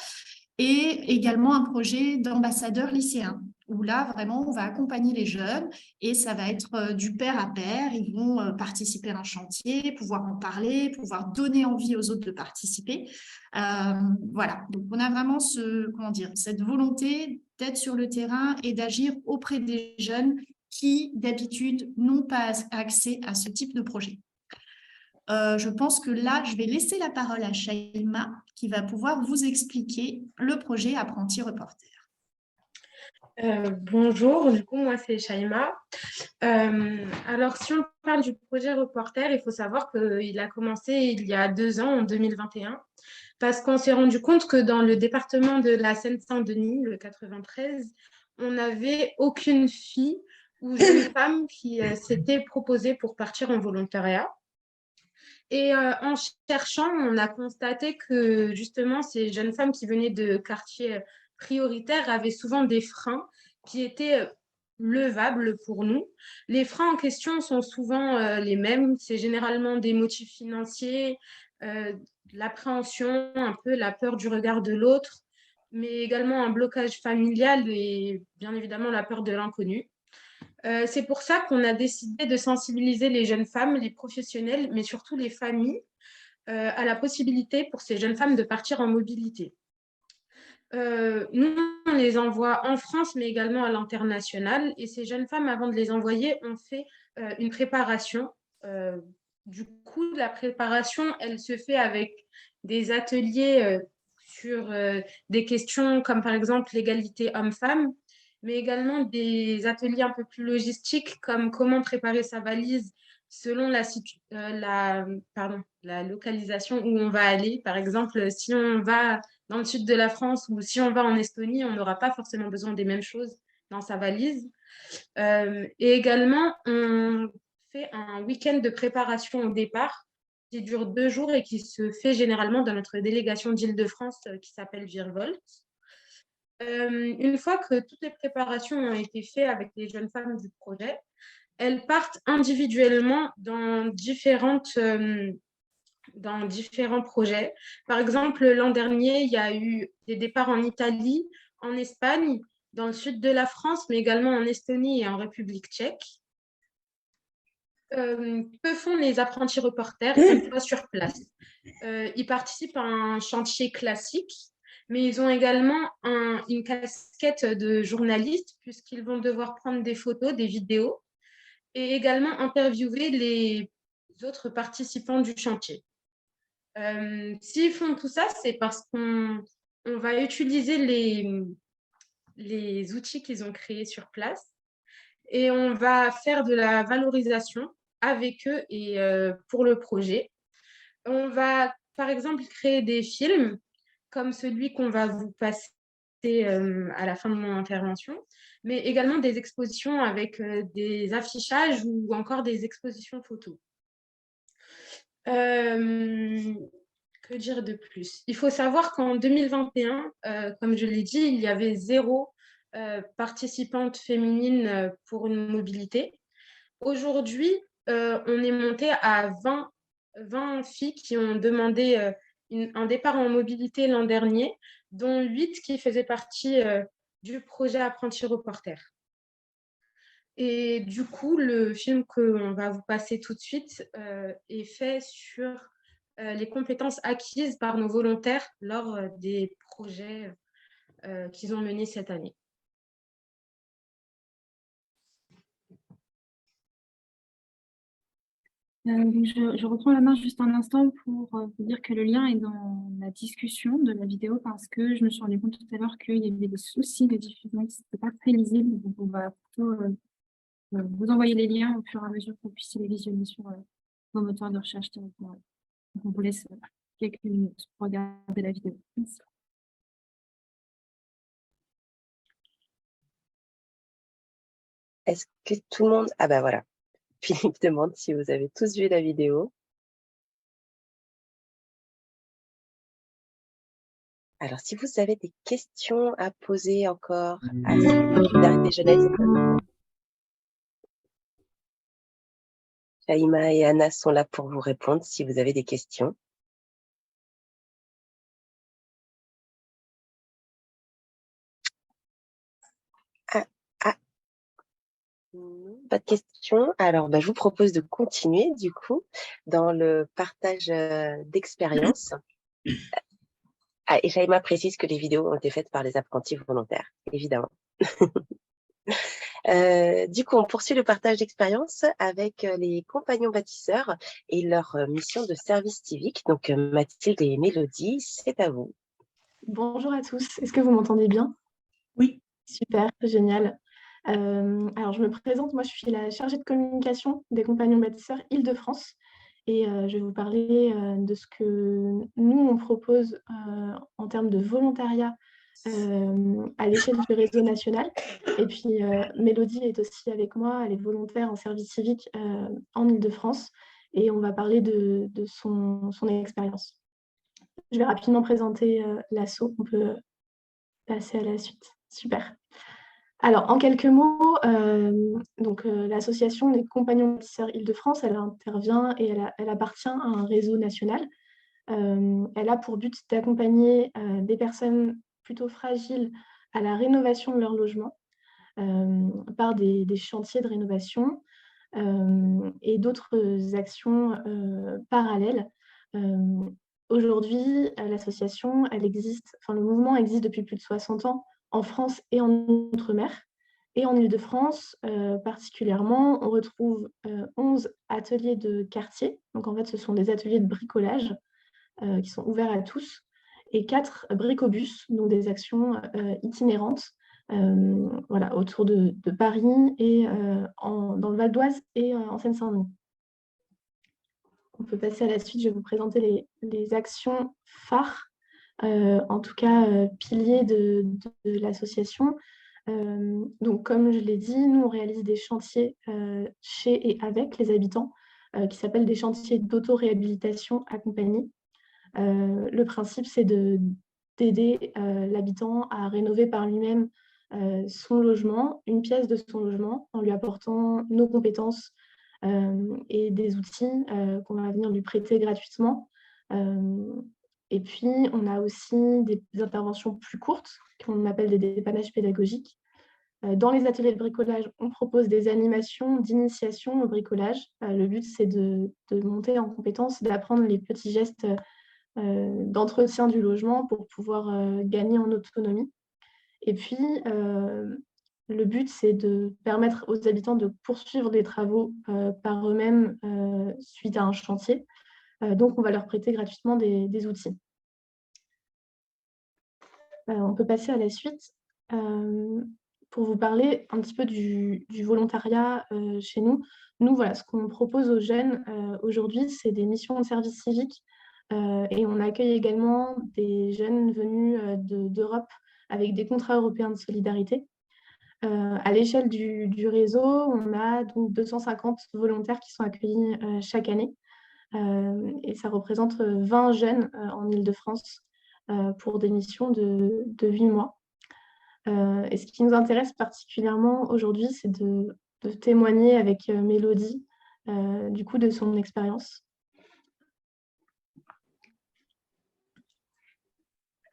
S7: et également un projet d'ambassadeur lycéen, où là, vraiment, on va accompagner les jeunes et ça va être du pair à pair. Ils vont participer à un chantier, pouvoir en parler, pouvoir donner envie aux autres de participer. Voilà, donc on a vraiment cette volonté d'être sur le terrain et d'agir auprès des jeunes qui, d'habitude, n'ont pas accès à ce type de projet. Je pense que là, je vais laisser la parole à Shaima qui va pouvoir vous expliquer le projet Apprenti Reporter.
S8: Bonjour, du coup, moi, c'est Shaima. Alors, si on parle du projet Reporter, il faut savoir qu'il a commencé il y a 2 ans, en 2021, parce qu'on s'est rendu compte que dans le département de la Seine-Saint-Denis, le 93, on n'avait aucune fille ou jeune femme qui s'était proposée pour partir en volontariat. Et en cherchant, on a constaté que justement, ces jeunes femmes qui venaient de quartiers prioritaires avaient souvent des freins qui étaient levables pour nous. Les freins en question sont souvent les mêmes. C'est généralement des motifs financiers, l'appréhension, un peu la peur du regard de l'autre, mais également un blocage familial et bien évidemment la peur de l'inconnu. C'est pour ça qu'on a décidé de sensibiliser les jeunes femmes, les professionnels, mais surtout les familles, à la possibilité pour ces jeunes femmes de partir en mobilité. Nous, on les envoie en France, mais également à l'international. Et ces jeunes femmes, avant de les envoyer, ont fait une préparation. Du coup, la préparation, elle se fait avec des ateliers sur des questions comme par exemple l'égalité homme-femme, mais également des ateliers un peu plus logistiques comme comment préparer sa valise selon la localisation où on va aller. Par exemple, si on va dans le sud de la France ou si on va en Estonie, on n'aura pas forcément besoin des mêmes choses dans sa valise. Et également, on fait un week-end de préparation au départ qui dure 2 jours et qui se fait généralement dans notre délégation d'Île-de-France qui s'appelle Virvolt. Une fois que toutes les préparations ont été faites avec les jeunes femmes du projet, elles partent individuellement dans différents projets. Par exemple, l'an dernier, il y a eu des départs en Italie, en Espagne, dans le sud de la France, mais également en Estonie et en République tchèque. Que font les apprentis reporters une fois sur place? Ils participent à un chantier classique, mais ils ont également une casquette de journaliste puisqu'ils vont devoir prendre des photos, des vidéos et également interviewer les autres participants du chantier. S'ils font tout ça, c'est parce qu'on va utiliser les outils qu'ils ont créés sur place et on va faire de la valorisation avec eux et pour le projet. On va, par exemple, créer des films comme celui qu'on va vous passer à la fin de mon intervention, mais également des expositions avec des affichages ou encore des expositions photos. Que dire de plus? Il faut savoir qu'en 2021, comme je l'ai dit, il y avait 0 participante féminine pour une mobilité. Aujourd'hui, on est monté à 20 filles qui ont demandé un départ en mobilité l'an dernier, dont 8 qui faisaient partie du projet Apprenti Reporter. Et du coup, le film qu'on va vous passer tout de suite est fait sur les compétences acquises par nos volontaires lors des projets qu'ils ont menés cette année.
S9: Donc je reprends la main juste un instant pour vous dire que le lien est dans la discussion de la vidéo parce que je me suis rendu compte tout à l'heure qu'il y avait des soucis de diffusion, que ce n'était pas très lisible. Donc on va plutôt vous envoyer les liens au fur et à mesure que vous puissiez les visionner sur vos moteurs de recherche directement. Donc on vous laisse quelques minutes pour regarder la vidéo. Merci.
S1: Est-ce que tout le monde... Ah bah voilà. Philippe demande si vous avez tous vu la vidéo. Alors, si vous avez des questions à poser encore à Solidarité Jeunesse, Shaima et Anna sont là pour vous répondre si vous avez des questions. Pas de questions. Alors, je vous propose de continuer, du coup, dans le partage d'expériences. Et Shaima précise que les vidéos ont été faites par les apprentis volontaires, évidemment. Du coup, on poursuit le partage d'expériences avec les compagnons bâtisseurs et leur mission de service civique. Donc, Mathilde et Mélodie, c'est à vous.
S10: Bonjour à tous. Est-ce que vous m'entendez bien?
S6: Oui.
S10: Super, génial. Alors, je me présente. Moi, je suis la chargée de communication des compagnons bâtisseurs Île-de-France. Et je vais vous parler de ce que nous, on propose en termes de volontariat à l'échelle du réseau national. Et puis, Mélodie est aussi avec moi. Elle est volontaire en service civique en Île-de-France. et on va parler de son expérience. Je vais rapidement présenter l'asso, on peut passer à la suite. Super. Alors, en quelques mots, l'association des Compagnons Bâtisseurs Île-de-France, elle intervient et elle appartient à un réseau national. Elle a pour but d'accompagner des personnes plutôt fragiles à la rénovation de leur logement par des chantiers de rénovation et d'autres actions parallèles. Aujourd'hui, l'association, le mouvement existe depuis plus de 60 ans en France et en Outre-mer. Et en Île-de-France, particulièrement, on retrouve 11 ateliers de quartier. Donc, en fait, ce sont des ateliers de bricolage qui sont ouverts à tous, et 4 bricobus, donc des actions itinérantes autour de Paris et dans le Val d'Oise et en Seine-Saint-Denis. On peut passer à la suite, je vais vous présenter les actions phares, en tout cas piliers de l'association. Donc, comme je l'ai dit, nous, on réalise des chantiers chez et avec les habitants qui s'appellent des chantiers d'auto-réhabilitation accompagnés. Le principe, c'est d'aider l'habitant à rénover par lui-même son logement, une pièce de son logement, en lui apportant nos compétences et des outils qu'on va venir lui prêter gratuitement. Et puis, on a aussi des interventions plus courtes, qu'on appelle des dépannages pédagogiques. Dans les ateliers de bricolage, on propose des animations d'initiation au bricolage. Le but, c'est de monter en compétence, d'apprendre les petits gestes d'entretien du logement pour pouvoir gagner en autonomie. Et puis, le but, c'est de permettre aux habitants de poursuivre des travaux par eux-mêmes suite à un chantier. Donc, on va leur prêter gratuitement des outils. On peut passer à la suite pour vous parler un petit peu du volontariat chez nous. Nous, voilà, ce qu'on propose aux jeunes aujourd'hui, c'est des missions de service civique. Et on accueille également des jeunes venus d'Europe avec des contrats européens de solidarité. À l'échelle du réseau, on a donc 250 volontaires qui sont accueillis chaque année. Et ça représente 20 jeunes en Île-de-France pour des missions de 8 mois. Et ce qui nous intéresse particulièrement aujourd'hui, c'est de témoigner avec Mélodie du coup de son expérience.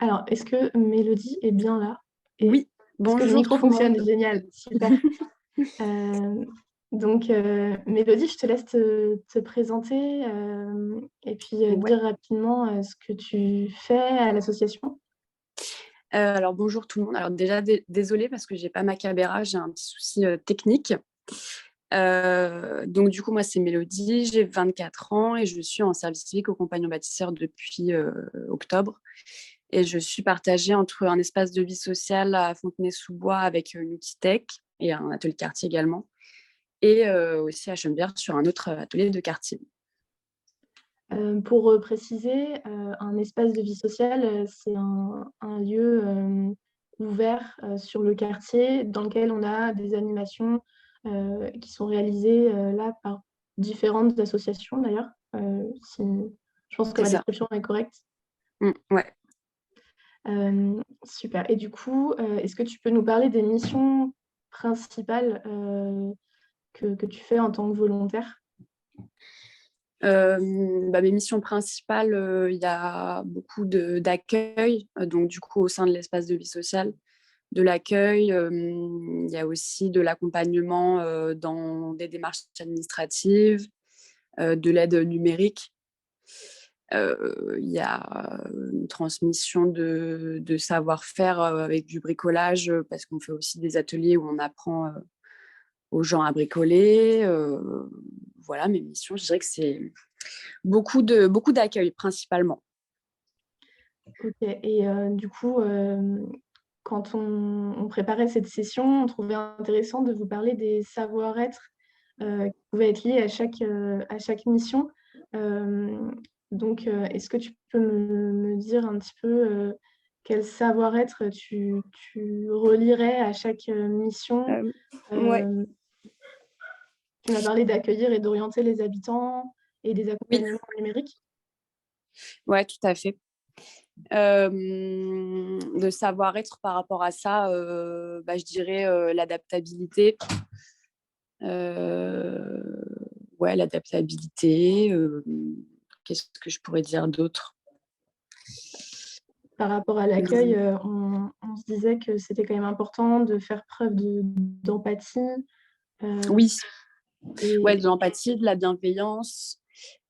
S10: Alors, est-ce que Mélodie est bien là?
S11: Oui, bonjour.
S10: Est-ce que le micro fonctionne? Génial, super. Donc, Mélodie, je te laisse te présenter et puis dire rapidement ce que tu fais à l'association.
S11: Alors, bonjour tout le monde. Alors déjà, désolée parce que je n'ai pas ma caméra, j'ai un petit souci technique. Donc, du coup, moi, c'est Mélodie, j'ai 24 ans et je suis en service civique aux Compagnons Bâtisseurs depuis octobre. Et je suis partagée entre un espace de vie sociale à Fontenay-sous-Bois avec une Outitech et un atelier de quartier également. Et aussi à Chenevière sur un autre atelier de quartier.
S10: Pour préciser, un espace de vie sociale, c'est un lieu ouvert sur le quartier dans lequel on a des animations qui sont réalisées là par différentes associations d'ailleurs. Je pense que la description est correcte.
S11: Ouais.
S10: Super. Et du coup, est-ce que tu peux nous parler des missions principales que tu fais en tant que volontaire?
S11: Mes missions principales, il y a beaucoup d'accueil, donc du coup au sein de l'espace de vie sociale, de l'accueil, il y a aussi de l'accompagnement dans des démarches administratives, de l'aide numérique. Il y a une transmission de savoir-faire avec du bricolage parce qu'on fait aussi des ateliers où on apprend aux gens à bricoler. Voilà, mes missions, je dirais que c'est beaucoup d'accueil principalement.
S10: Ok, et du coup, quand on préparait cette session, on trouvait intéressant de vous parler des savoir-être qui pouvaient être liés à chaque mission. Donc, est-ce que tu peux me dire un petit peu quel savoir-être tu relierais à chaque mission?
S11: Ouais.
S10: Tu m'as parlé d'accueillir et d'orienter les habitants. et des accompagnements numériques?
S11: Ouais, tout à fait. De savoir-être par rapport à ça, je dirais l'adaptabilité. Ouais, l'adaptabilité. Qu'est-ce que je pourrais dire d'autre?
S10: Par rapport à l'accueil, on se disait que c'était quand même important de faire preuve d'empathie.
S11: Oui,
S10: Et...
S11: ouais, de l'empathie, de la bienveillance,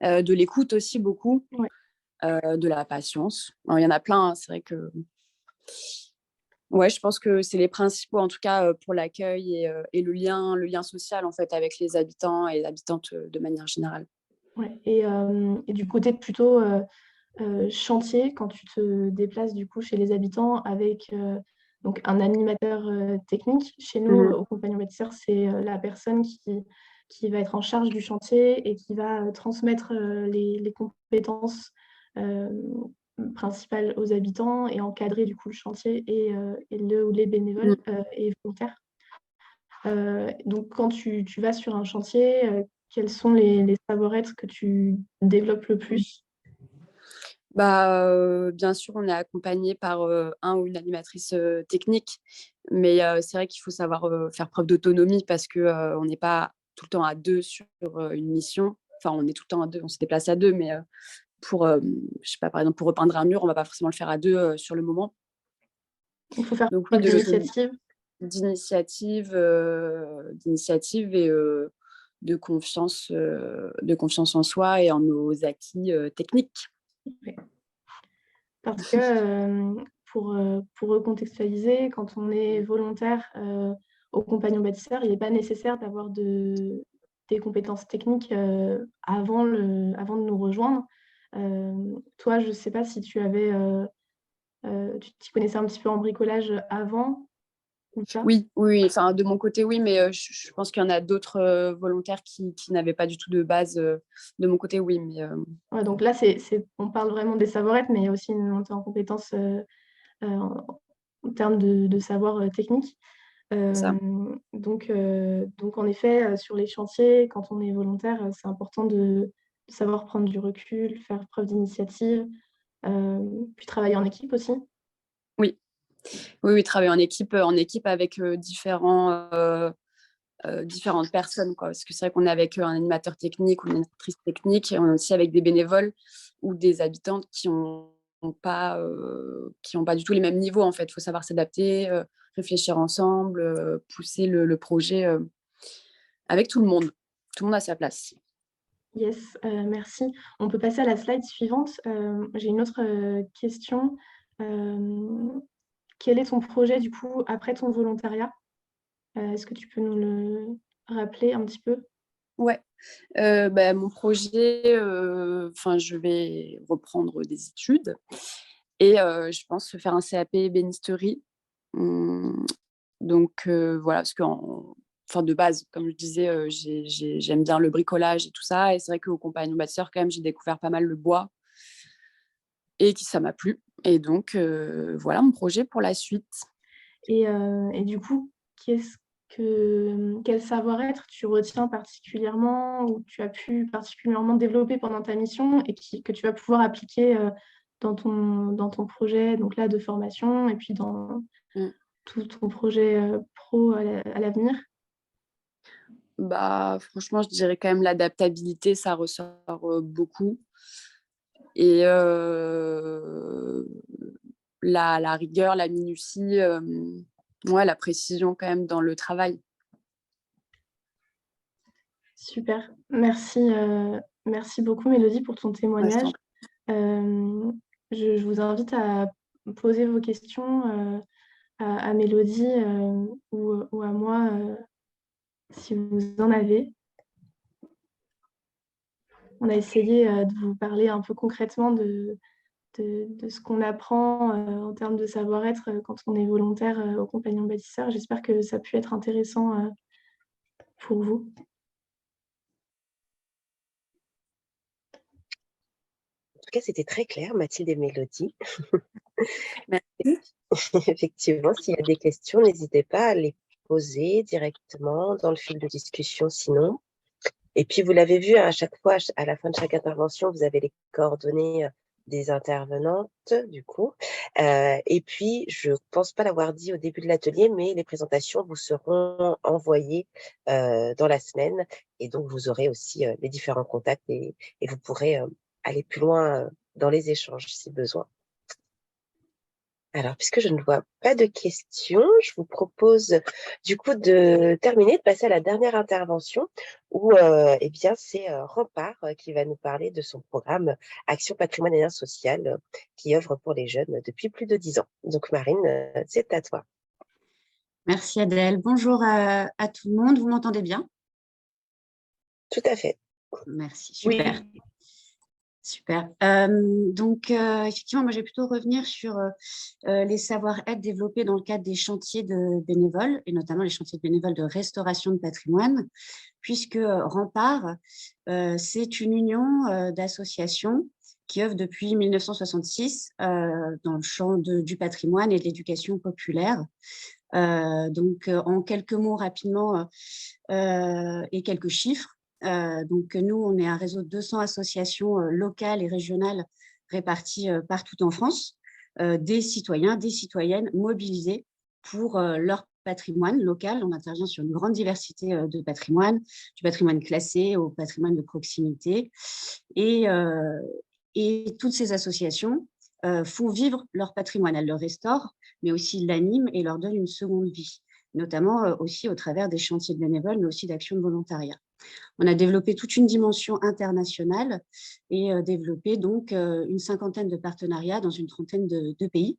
S11: de l'écoute aussi beaucoup,
S10: ouais.
S11: De la patience. Alors, il y en a plein, hein, c'est vrai que... Ouais, je pense que c'est les principaux, en tout cas, pour l'accueil et le lien social, en fait, avec les habitants et les habitantes de manière générale.
S10: Ouais. Et du côté plutôt chantier, quand tu te déplaces du coup chez les habitants avec donc un animateur technique, chez nous, au Compagnon Bâtisseur, c'est la personne qui va être en charge du chantier et qui va transmettre les compétences principales aux habitants et encadrer du coup le chantier et le ou les bénévoles et volontaires. Donc quand tu vas sur un chantier, quels sont les savoir-être que tu développes le plus?
S11: Bien sûr, on est accompagné par un ou une animatrice technique, mais c'est vrai qu'il faut savoir faire preuve d'autonomie parce qu'on n'est pas tout le temps à deux sur une mission. Enfin, on est tout le temps à deux, on se déplace à deux, mais pour, je sais pas, par exemple, pour repeindre un mur, on ne va pas forcément le faire à deux sur le moment.
S10: Il faut faire
S11: Donc,
S10: preuve
S11: oui,
S10: d'initiative.
S11: d'initiative et de confiance en soi et en nos acquis techniques.
S10: Ouais. Parce que pour recontextualiser, quand on est volontaire au Compagnon Bâtisseur, il n'est pas nécessaire d'avoir des compétences techniques avant de nous rejoindre. Toi, je ne sais pas si tu t'y connaissais un petit peu en bricolage avant ou pas.
S11: Oui, enfin, de mon côté, oui, mais je pense qu'il y en a d'autres volontaires qui n'avaient pas du tout de base. De mon côté, oui, mais...
S10: Ouais, donc là, on parle vraiment des savoir-être, mais il y a aussi une montée en compétences en termes de savoir technique. Donc, en effet, sur les chantiers, quand on est volontaire, c'est important de savoir prendre du recul, faire preuve d'initiative, puis travailler en équipe aussi.
S11: Oui, travailler en équipe avec différentes personnes, quoi. Parce que c'est vrai qu'on est avec un animateur technique ou une animatrice technique, et on est aussi avec des bénévoles ou des habitantes qui n'ont pas du tout les mêmes niveaux, en fait. Il faut savoir s'adapter, réfléchir ensemble, pousser le projet avec tout le monde. Tout le monde a sa place.
S10: Yes, merci. On peut passer à la slide suivante. J'ai une autre question. Quel est ton projet, du coup, après ton volontariat? Est-ce que tu peux nous le rappeler un petit peu?
S11: Ouais. Mon projet, je vais reprendre des études et je pense faire un CAP ébénisterie. Donc voilà, parce que de base, comme je disais, j'aime bien le bricolage et tout ça. Et c'est vrai qu'au Compagnon Bâtisseur, quand même, j'ai découvert pas mal le bois et ça m'a plu. Et donc, voilà mon projet pour la suite.
S10: Et du coup, quel savoir-être tu retiens particulièrement ou tu as pu particulièrement développer pendant ta mission et que tu vas pouvoir appliquer dans ton projet donc là, de formation et puis dans tout ton projet pro à l'avenir?
S11: Franchement, je dirais quand même l'adaptabilité, ça ressort beaucoup. Et la rigueur, la minutie, la précision quand même dans le travail.
S10: Super. Merci beaucoup, Mélodie, pour ton témoignage. Je vous invite à poser vos questions à Mélodie ou à moi si vous en avez. On a essayé de vous parler un peu concrètement de ce qu'on apprend en termes de savoir-être quand on est volontaire au Compagnon Bâtisseur. J'espère que ça a pu être intéressant pour vous.
S1: En tout cas, c'était très clair, Mathilde et Mélodie.
S11: Merci.
S1: Effectivement, s'il y a des questions, n'hésitez pas à les poser directement dans le fil de discussion sinon. Et puis, vous l'avez vu, à chaque fois, à la fin de chaque intervention, vous avez les coordonnées des intervenantes, du coup. Et puis, je ne pense pas l'avoir dit au début de l'atelier, mais les présentations vous seront envoyées dans la semaine. Et donc, vous aurez aussi les différents contacts et vous pourrez aller plus loin dans les échanges si besoin. Alors, puisque je ne vois pas de questions, je vous propose du coup de terminer, de passer à la dernière intervention où eh bien, c'est Rempart qui va nous parler de son programme Action Patrimoine et Lien Social qui œuvre pour les jeunes depuis plus de 10 ans. Donc Marine, c'est à toi.
S12: Merci Adèle. Bonjour à tout le monde. Vous m'entendez bien?
S1: Tout à fait.
S12: Merci, super.
S6: Oui.
S12: Super. Donc, effectivement, moi, je vais plutôt revenir sur les savoir-être développés dans le cadre des chantiers de bénévoles, et notamment les chantiers de bénévoles de restauration de patrimoine, puisque Rempart, c'est une union d'associations qui œuvre depuis 1966 dans le champ du patrimoine et de l'éducation populaire. Donc, en quelques mots rapidement et quelques chiffres. Donc, nous, on est un réseau de 200 associations locales et régionales réparties partout en France, des citoyens, des citoyennes mobilisés pour leur patrimoine local. On intervient sur une grande diversité de patrimoine, du patrimoine classé au patrimoine de proximité. Et toutes ces associations font vivre leur patrimoine. Elles le restaurent, mais aussi l'animent et leur donnent une seconde vie, notamment aussi au travers des chantiers de bénévoles, mais aussi d'actions de volontariat. On a développé toute une dimension internationale et développé donc une cinquantaine de partenariats dans une trentaine de pays,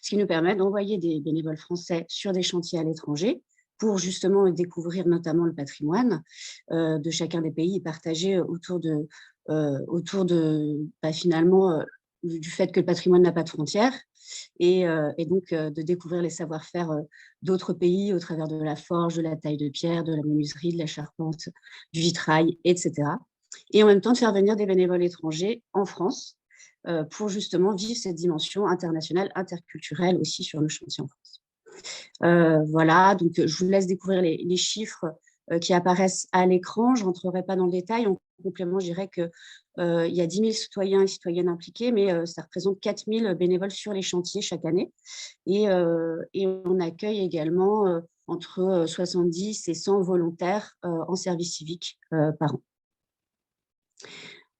S12: ce qui nous permet d'envoyer des bénévoles français sur des chantiers à l'étranger pour justement découvrir notamment le patrimoine de chacun des pays et partager autour de finalement du fait que le patrimoine n'a pas de frontières et donc de découvrir les savoir-faire d'autres pays au travers de la forge, de la taille de pierre, de la menuiserie, de la charpente, du vitrail, etc. Et en même temps de faire venir des bénévoles étrangers en France pour justement vivre cette dimension internationale, interculturelle aussi sur le chantier en France. Voilà, donc je vous laisse découvrir les chiffres qui apparaissent à l'écran. Je ne rentrerai pas dans le détail. En complément, je dirais qu'il y a 10 000 citoyens et citoyennes impliqués, mais ça représente 4 000 bénévoles sur les chantiers chaque année. Et on accueille également entre 70 et 100 volontaires en service civique par an.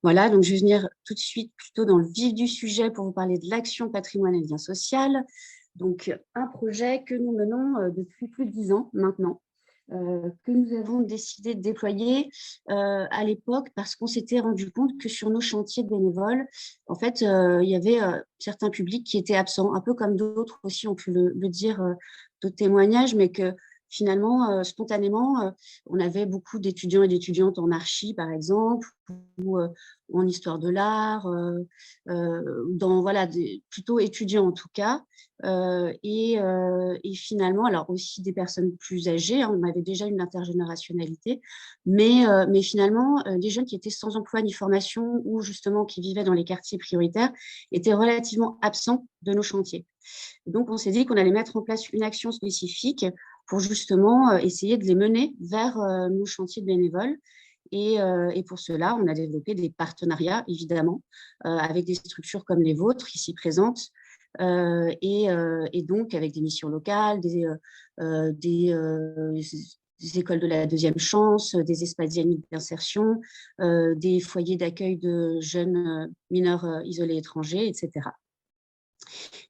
S12: Voilà, donc je vais venir tout de suite plutôt dans le vif du sujet pour vous parler de l'action patrimoine et lien social. Donc, un projet que nous menons depuis plus de 10 ans maintenant, que nous avons décidé de déployer à l'époque parce qu'on s'était rendu compte que sur nos chantiers de bénévoles, en fait, il y avait certains publics qui étaient absents, un peu comme d'autres aussi ont pu le dire, d'autres témoignages, mais que finalement, spontanément, on avait beaucoup d'étudiants et d'étudiantes en archi, par exemple, ou en histoire de l'art, voilà, plutôt étudiants en tout cas, et finalement, alors aussi des personnes plus âgées, hein, on avait déjà une intergénérationnalité, mais finalement, les jeunes qui étaient sans emploi ni formation ou justement qui vivaient dans les quartiers prioritaires étaient relativement absents de nos chantiers. Donc, on s'est dit qu'on allait mettre en place une action spécifique pour justement essayer de les mener vers nos chantiers de bénévoles. Et pour cela, on a développé des partenariats, évidemment, avec des structures comme les vôtres, ici présentes, et donc avec des missions locales, des écoles de la deuxième chance, des espaces dynamiques d'insertion, des foyers d'accueil de jeunes mineurs isolés étrangers, etc.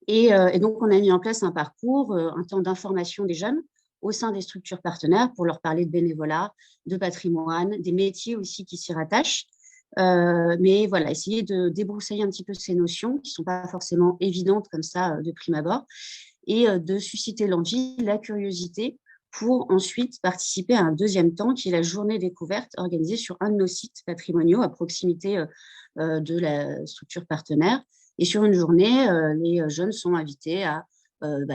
S12: Et donc, on a mis en place un parcours, un temps d'information des jeunes au sein des structures partenaires pour leur parler de bénévolat, de patrimoine, des métiers aussi qui s'y rattachent. Mais voilà, essayer de débroussailler un petit peu ces notions qui ne sont pas forcément évidentes comme ça de prime abord et de susciter l'envie, la curiosité pour ensuite participer à un deuxième temps qui est la journée découverte organisée sur un de nos sites patrimoniaux à proximité de la structure partenaire. Et sur une journée, les jeunes sont invités à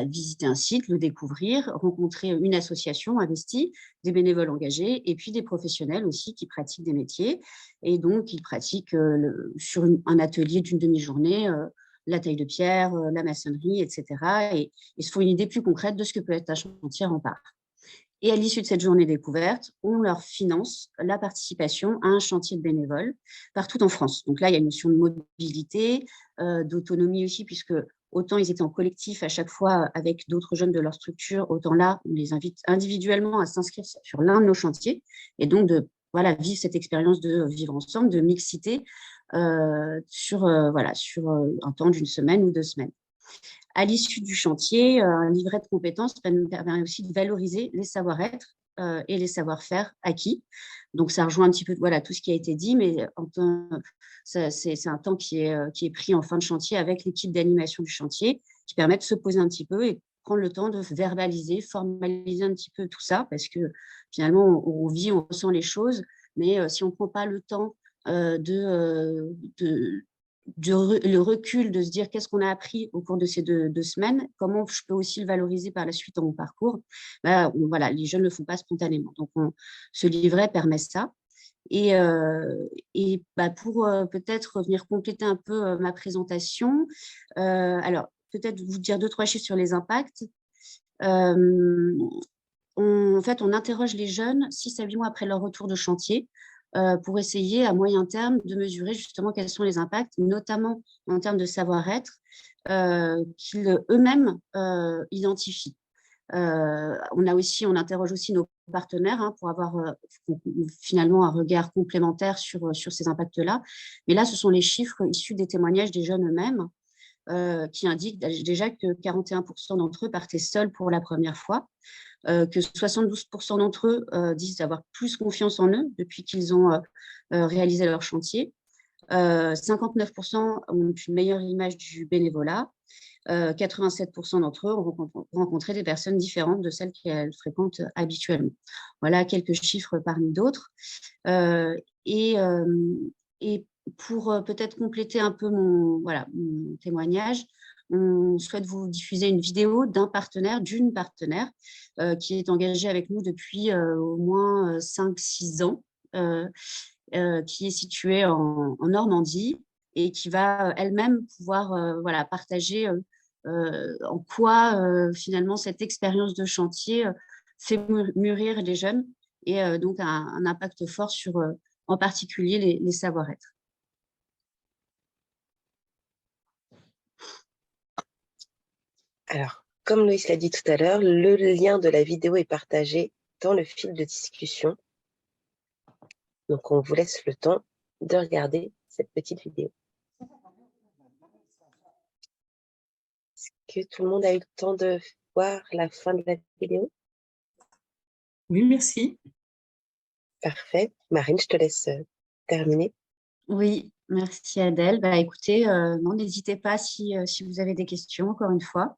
S12: visiter un site, le découvrir, rencontrer une association investie, des bénévoles engagés et puis des professionnels aussi qui pratiquent des métiers. Et donc, ils pratiquent sur un atelier d'une demi-journée la taille de pierre, la maçonnerie, etc. Et se font une idée plus concrète de ce que peut être un chantier Rempart. Et à l'issue de cette journée découverte, on leur finance la participation à un chantier de bénévoles partout en France. Donc là, il y a une notion de mobilité, d'autonomie aussi, puisque autant ils étaient en collectif à chaque fois avec d'autres jeunes de leur structure, autant là, on les invite individuellement à s'inscrire sur l'un de nos chantiers et donc de vivre cette expérience de vivre ensemble, de mixité sur un temps d'une semaine ou 2 semaines. À l'issue du chantier, un livret de compétences nous permet aussi de valoriser les savoir-être et les savoir-faire acquis. Donc, ça rejoint un petit peu tout ce qui a été dit, mais c'est un temps qui est pris en fin de chantier avec l'équipe d'animation du chantier qui permet de se poser un petit peu et prendre le temps de verbaliser, formaliser un petit peu tout ça, parce que finalement, on vit, on ressent les choses, mais si on ne prend pas le temps le recul de se dire qu'est-ce qu'on a appris au cours de ces deux semaines, comment je peux aussi le valoriser par la suite dans mon parcours, les jeunes ne le font pas spontanément. Donc, ce livret permet ça. Et pour peut-être venir compléter un peu ma présentation, alors peut-être vous dire 2-3 chiffres sur les impacts. En fait, on interroge les jeunes 6 à 8 mois après leur retour de chantier pour essayer à moyen terme de mesurer justement quels sont les impacts, notamment en termes de savoir-être qu'ils eux-mêmes identifient. On interroge aussi nos partenaires pour avoir finalement un regard complémentaire sur ces impacts-là. Mais là, ce sont les chiffres issus des témoignages des jeunes eux-mêmes qui indiquent déjà que 41% d'entre eux partaient seuls pour la première fois, que 72% d'entre eux disent avoir plus confiance en eux depuis qu'ils ont réalisé leur chantier. 59% ont une meilleure image du bénévolat. 87% d'entre eux ont rencontré des personnes différentes de celles qu'elles fréquentent habituellement. Voilà quelques chiffres parmi d'autres. Et pour peut-être compléter un peu mon témoignage, on souhaite vous diffuser une vidéo d'une partenaire qui est engagée avec nous depuis au moins 5-6 ans, qui est située en Normandie et qui va elle-même pouvoir partager en quoi finalement cette expérience de chantier fait mûrir les jeunes et donc un impact fort sur en particulier les savoir-être.
S1: Alors, comme Loïs l'a dit tout à l'heure, le lien de la vidéo est partagé dans le fil de discussion. Donc, on vous laisse le temps de regarder cette petite vidéo. Est-ce que tout le monde a eu le temps de voir la fin de la vidéo?
S6: Oui, merci.
S1: Parfait. Marine, je te laisse terminer.
S12: Oui, merci Adèle. Écoutez, n'hésitez pas si vous avez des questions, encore une fois.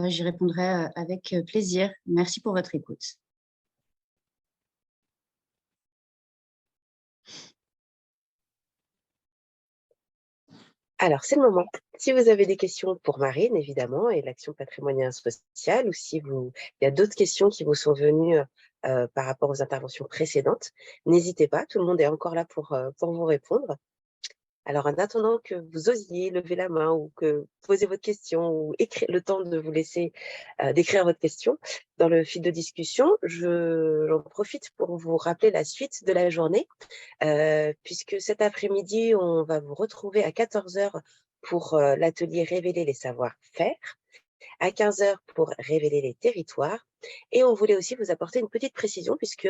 S12: J'y répondrai avec plaisir. Merci pour votre écoute.
S1: Alors, c'est le moment. Si vous avez des questions pour Marine, évidemment, et l'action patrimoniale sociale, ou si il y a d'autres questions qui vous sont venues par rapport aux interventions précédentes, n'hésitez pas, tout le monde est encore là pour vous répondre. Alors, en attendant que vous osiez lever la main ou que posez votre question ou le temps de vous laisser d'écrire votre question dans le fil de discussion, j'en profite pour vous rappeler la suite de la journée, puisque cet après-midi, on va vous retrouver à 14h pour l'atelier Révéler les savoir-faire, à 15h pour révéler les territoires. Et on voulait aussi vous apporter une petite précision, puisque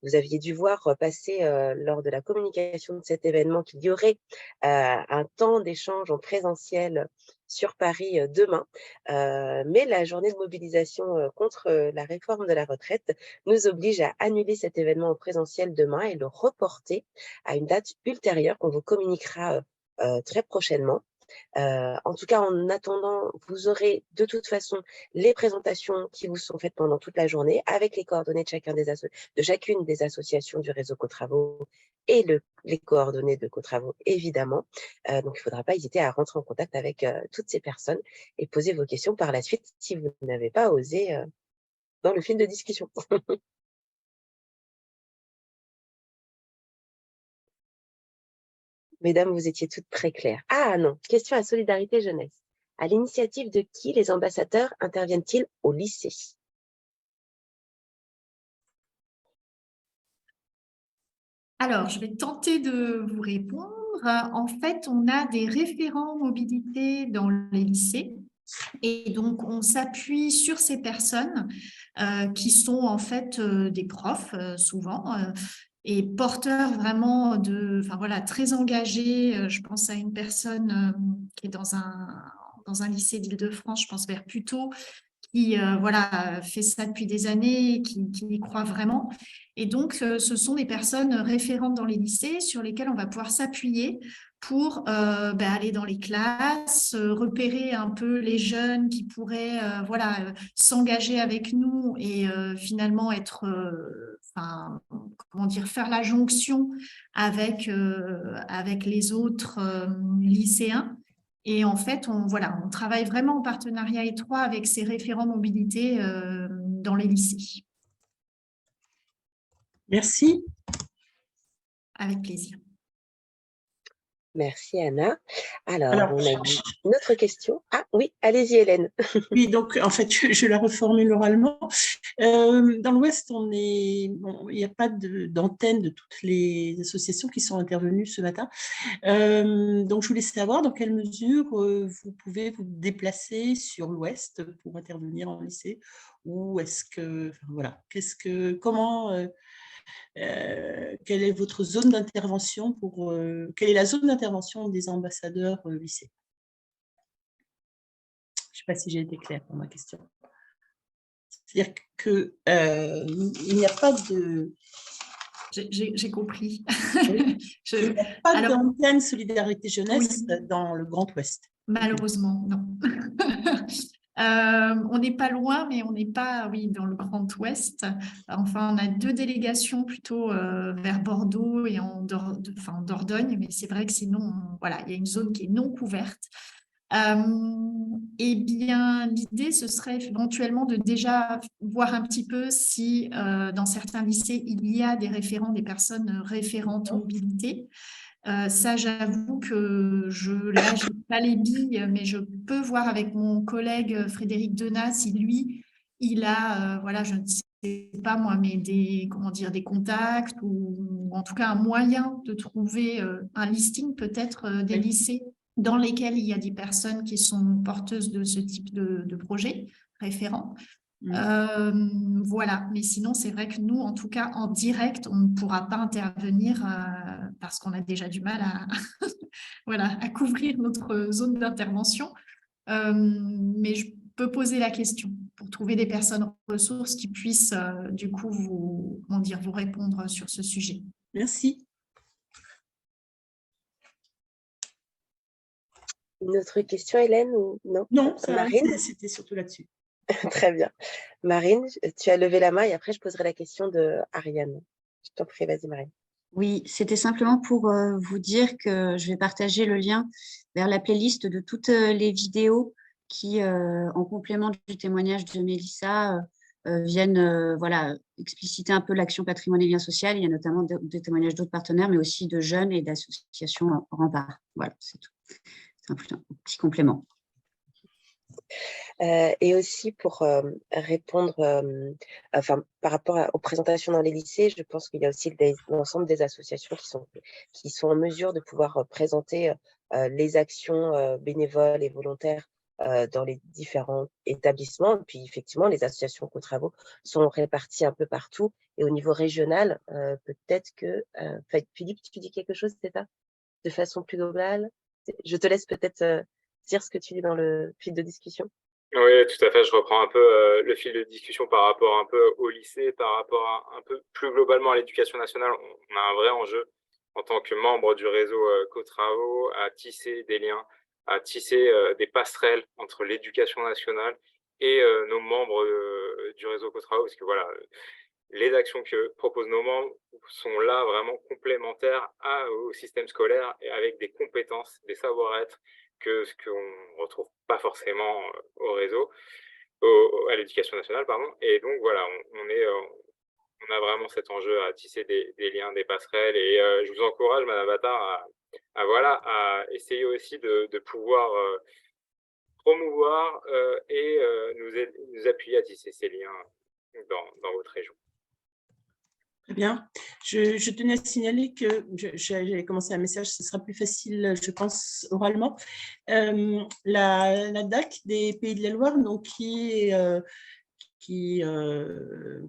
S1: vous aviez dû voir passer lors de la communication de cet événement qu'il y aurait un temps d'échange en présentiel sur Paris demain. Mais la journée de mobilisation contre la réforme de la retraite nous oblige à annuler cet événement en présentiel demain et le reporter à une date ultérieure qu'on vous communiquera très prochainement. En tout cas, en attendant, vous aurez de toute façon les présentations qui vous sont faites pendant toute la journée avec les coordonnées de chacune des associations du réseau Cotravaux et les coordonnées de Cotravaux, évidemment. Donc, il ne faudra pas hésiter à rentrer en contact avec toutes ces personnes et poser vos questions par la suite si vous n'avez pas osé dans le fil de discussion. Mesdames, vous étiez toutes très claires. Ah non, question à Solidarité Jeunesse. À l'initiative de qui les ambassadeurs interviennent-ils au lycée?
S7: Alors, je vais tenter de vous répondre. En fait, on a des référents mobilité dans les lycées. Et donc, on s'appuie sur ces personnes qui sont en fait des profs, souvent, et porteurs vraiment enfin voilà, très engagés. Je pense à une personne qui est dans un lycée d'Île-de-France, je pense vers Puteaux, qui voilà, fait ça depuis des années, qui y croit vraiment. Et donc, ce sont des personnes référentes dans les lycées sur lesquelles on va pouvoir s'appuyer pour aller dans les classes, repérer un peu les jeunes qui pourraient voilà, s'engager avec nous et finalement être, enfin, comment dire, faire la jonction avec les autres lycéens. Et en fait, on travaille vraiment en partenariat étroit avec ces référents mobilité dans les lycées.
S6: Merci.
S7: Avec plaisir.
S1: Merci Anna. Alors, on a une autre question. Ah oui, allez-y Hélène.
S6: Oui, donc en fait, je la reformule oralement. Dans l'Ouest, il n'y a pas d'antenne de toutes les associations qui sont intervenues ce matin. Donc, je voulais savoir dans quelle mesure vous pouvez vous déplacer sur l'Ouest pour intervenir en lycée, ou est-ce que, enfin, voilà, quelle est votre zone d'intervention quelle est la zone d'intervention des ambassadeurs lycée? Je ne sais pas si j'ai été claire pour ma question. C'est-à-dire qu'il n'y a pas de...
S7: J'ai compris.
S6: Il n'y a pas d'antenne Solidarité Jeunesse dans le Grand Ouest.
S7: Malheureusement, non. On n'est pas loin, mais on n'est pas, oui, dans le Grand Ouest. Enfin, on a 2 délégations plutôt vers Bordeaux et en Dordogne, mais c'est vrai que sinon, voilà, il y a une zone qui est non couverte. Eh bien, l'idée, ce serait éventuellement de déjà voir un petit peu si dans certains lycées, il y a des référents, des personnes référentes mobilité. Ça, j'avoue que là, je n'ai pas les billes, mais je peux voir avec mon collègue Frédéric Denat si lui, il a, voilà, je ne sais pas moi, mais des contacts ou en tout cas un moyen de trouver un listing peut-être des lycées dans lesquels il y a des personnes qui sont porteuses de ce type de projet référent. Voilà, mais sinon, c'est vrai que nous, en tout cas, en direct, on ne pourra pas intervenir parce qu'on a déjà du mal voilà, à couvrir notre zone d'intervention. Mais je peux poser la question pour trouver des personnes ressources qui puissent, du coup, vous répondre sur ce sujet.
S6: Merci.
S1: Une autre question, Hélène, ou non?
S6: Non,
S1: Marine?
S6: c'était surtout là-dessus.
S1: Très bien. Marine, tu as levé la main et après, je poserai la question de Ariane. Je t'en prie, vas-y, Marine.
S12: Oui, c'était simplement pour vous dire que je vais partager le lien vers la playlist de toutes les vidéos qui, en complément du témoignage de Mélissa, viennent voilà, expliciter un peu l'action patrimoine et lien social. Il y a notamment des témoignages d'autres partenaires, mais aussi de jeunes et d'associations remparts. Voilà, c'est tout. C'est un petit complément.
S1: Et aussi pour répondre, par rapport aux présentations dans les lycées, je pense qu'il y a aussi l'ensemble des associations qui sont en mesure de pouvoir présenter les actions bénévoles et volontaires dans les différents établissements. Et puis effectivement, les associations co-travaux sont réparties un peu partout. Et au niveau régional, peut-être que Philippe, tu dis quelque chose, c'est ça, de façon plus globale? Je te laisse peut-être dire ce que tu dis dans le fil de discussion.
S13: Oui, tout à fait. Je reprends un peu le fil de discussion par rapport un peu au lycée, par rapport un peu plus globalement à l'éducation nationale. On a un vrai enjeu en tant que membre du réseau co-travaux à tisser des liens, à tisser des passerelles entre l'éducation nationale et nos membres du réseau co-travaux, parce que voilà, les actions que proposent nos membres sont là vraiment complémentaires au système scolaire et avec des compétences, des savoir-être que ce qu'on ne retrouve pas forcément au réseau, à l'éducation nationale, pardon. Et donc, voilà, on a vraiment cet enjeu à tisser des liens, des passerelles. Et je vous encourage, Madame Attard, à essayer aussi de pouvoir promouvoir et nous appuyer à tisser ces liens dans votre région.
S6: Très bien. Je tenais à signaler que j'avais commencé un message, ce sera plus facile, je pense, oralement. La DAC des Pays de la Loire, donc, qui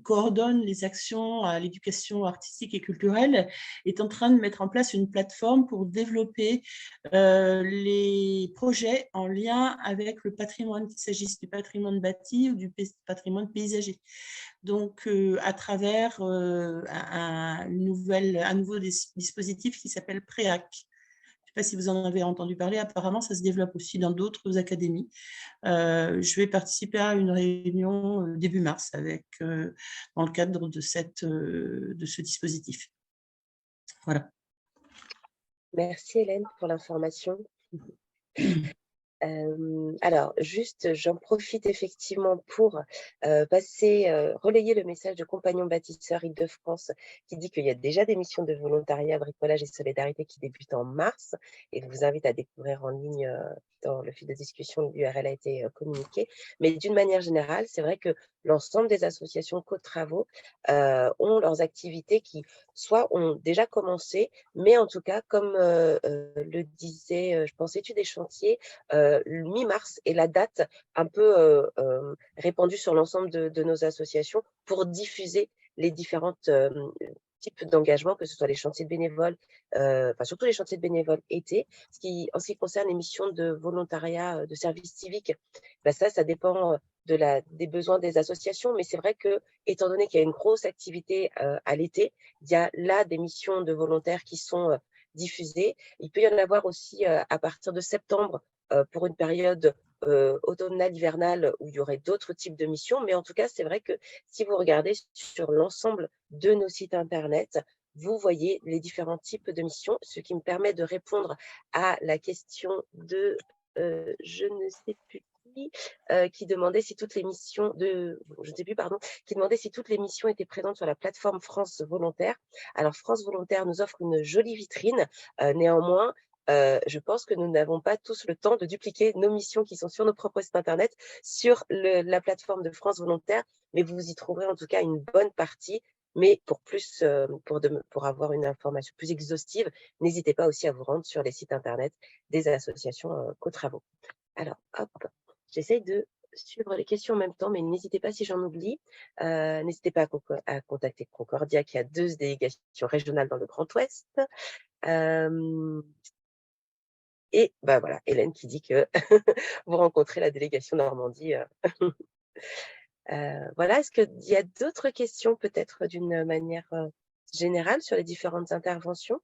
S6: coordonne les actions à l'éducation artistique et culturelle, est en train de mettre en place une plateforme pour développer les projets en lien avec le patrimoine, qu'il s'agisse du patrimoine bâti ou du patrimoine paysager. Donc, à travers un nouveau dispositif qui s'appelle PREAC. Je ne sais pas si vous en avez entendu parler, apparemment ça se développe aussi dans d'autres académies. Je vais participer à une réunion début mars dans le cadre de ce dispositif. Voilà.
S1: Merci Hélène pour l'information. Alors, juste, j'en profite effectivement pour relayer le message de Compagnons Bâtisseurs Île-de-France qui dit qu'il y a déjà des missions de volontariat, bricolage et solidarité qui débutent en mars et je vous invite à découvrir en ligne dans le fil de discussion, l'URL a été communiqué. Mais d'une manière générale, c'est vrai que l'ensemble des associations Co-Travaux ont leurs activités qui soit ont déjà commencé, mais en tout cas, comme le disait, je pense, Études et Chantiers, mi-mars est la date un peu répandue sur l'ensemble de nos associations pour diffuser les différentes types d'engagement, que ce soit les chantiers de bénévoles, enfin surtout les chantiers de bénévoles été. En ce qui concerne les missions de volontariat de service civique, ben ça dépend des besoins des associations, mais c'est vrai que, étant donné qu'il y a une grosse activité à l'été, il y a là des missions de volontaires qui sont diffusées. Il peut y en avoir aussi à partir de septembre pour une période automnale, hivernale, où il y aurait d'autres types de missions. Mais en tout cas, c'est vrai que si vous regardez sur l'ensemble de nos sites Internet, vous voyez les différents types de missions, ce qui me permet de répondre à la question de, je ne sais plus qui demandait si toutes les missions qui demandait si toutes les missions étaient présentes sur la plateforme France Volontaire. Alors, France Volontaire nous offre une jolie vitrine. Néanmoins, je pense que nous n'avons pas tous le temps de dupliquer nos missions qui sont sur nos propres sites Internet sur la plateforme de France Volontaire, mais vous y trouverez en tout cas une bonne partie. Mais pour avoir une information plus exhaustive, n'hésitez pas aussi à vous rendre sur les sites Internet des associations Co-Travaux. Alors, hop, j'essaye de suivre les questions en même temps, mais n'hésitez pas si j'en oublie. N'hésitez pas à contacter Concordia, qui a 2 délégations régionales dans le Grand Ouest. Et bah voilà, Hélène qui dit que vous rencontrez la délégation Normandie. Voilà, est-ce qu'il y a d'autres questions peut-être d'une manière générale sur les différentes interventions?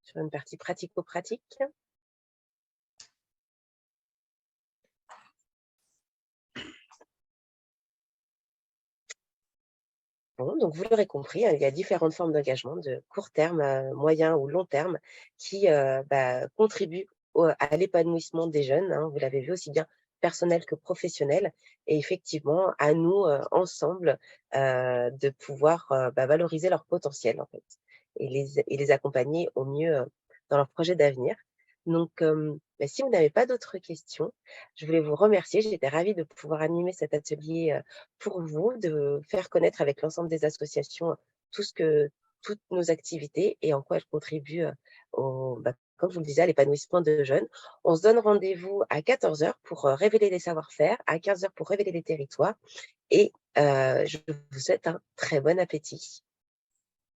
S1: Sur une partie pratico-pratique? Bon, donc vous l'aurez compris, il y a différentes formes d'engagement de court terme, moyen ou long terme qui contribuent à l'épanouissement des jeunes, hein, vous l'avez vu, aussi bien personnel que professionnel, et effectivement à nous ensemble de pouvoir valoriser leur potentiel en fait et les accompagner au mieux dans leurs projets d'avenir. Donc, si vous n'avez pas d'autres questions, je voulais vous remercier. J'étais ravie de pouvoir animer cet atelier pour vous, de faire connaître avec l'ensemble des associations toutes nos activités et en quoi elles contribuent comme je vous le disais, à l'épanouissement de jeunes. On se donne rendez-vous à 14 h pour révéler les savoir-faire, à 15 h pour révéler les territoires et je vous souhaite un très bon appétit.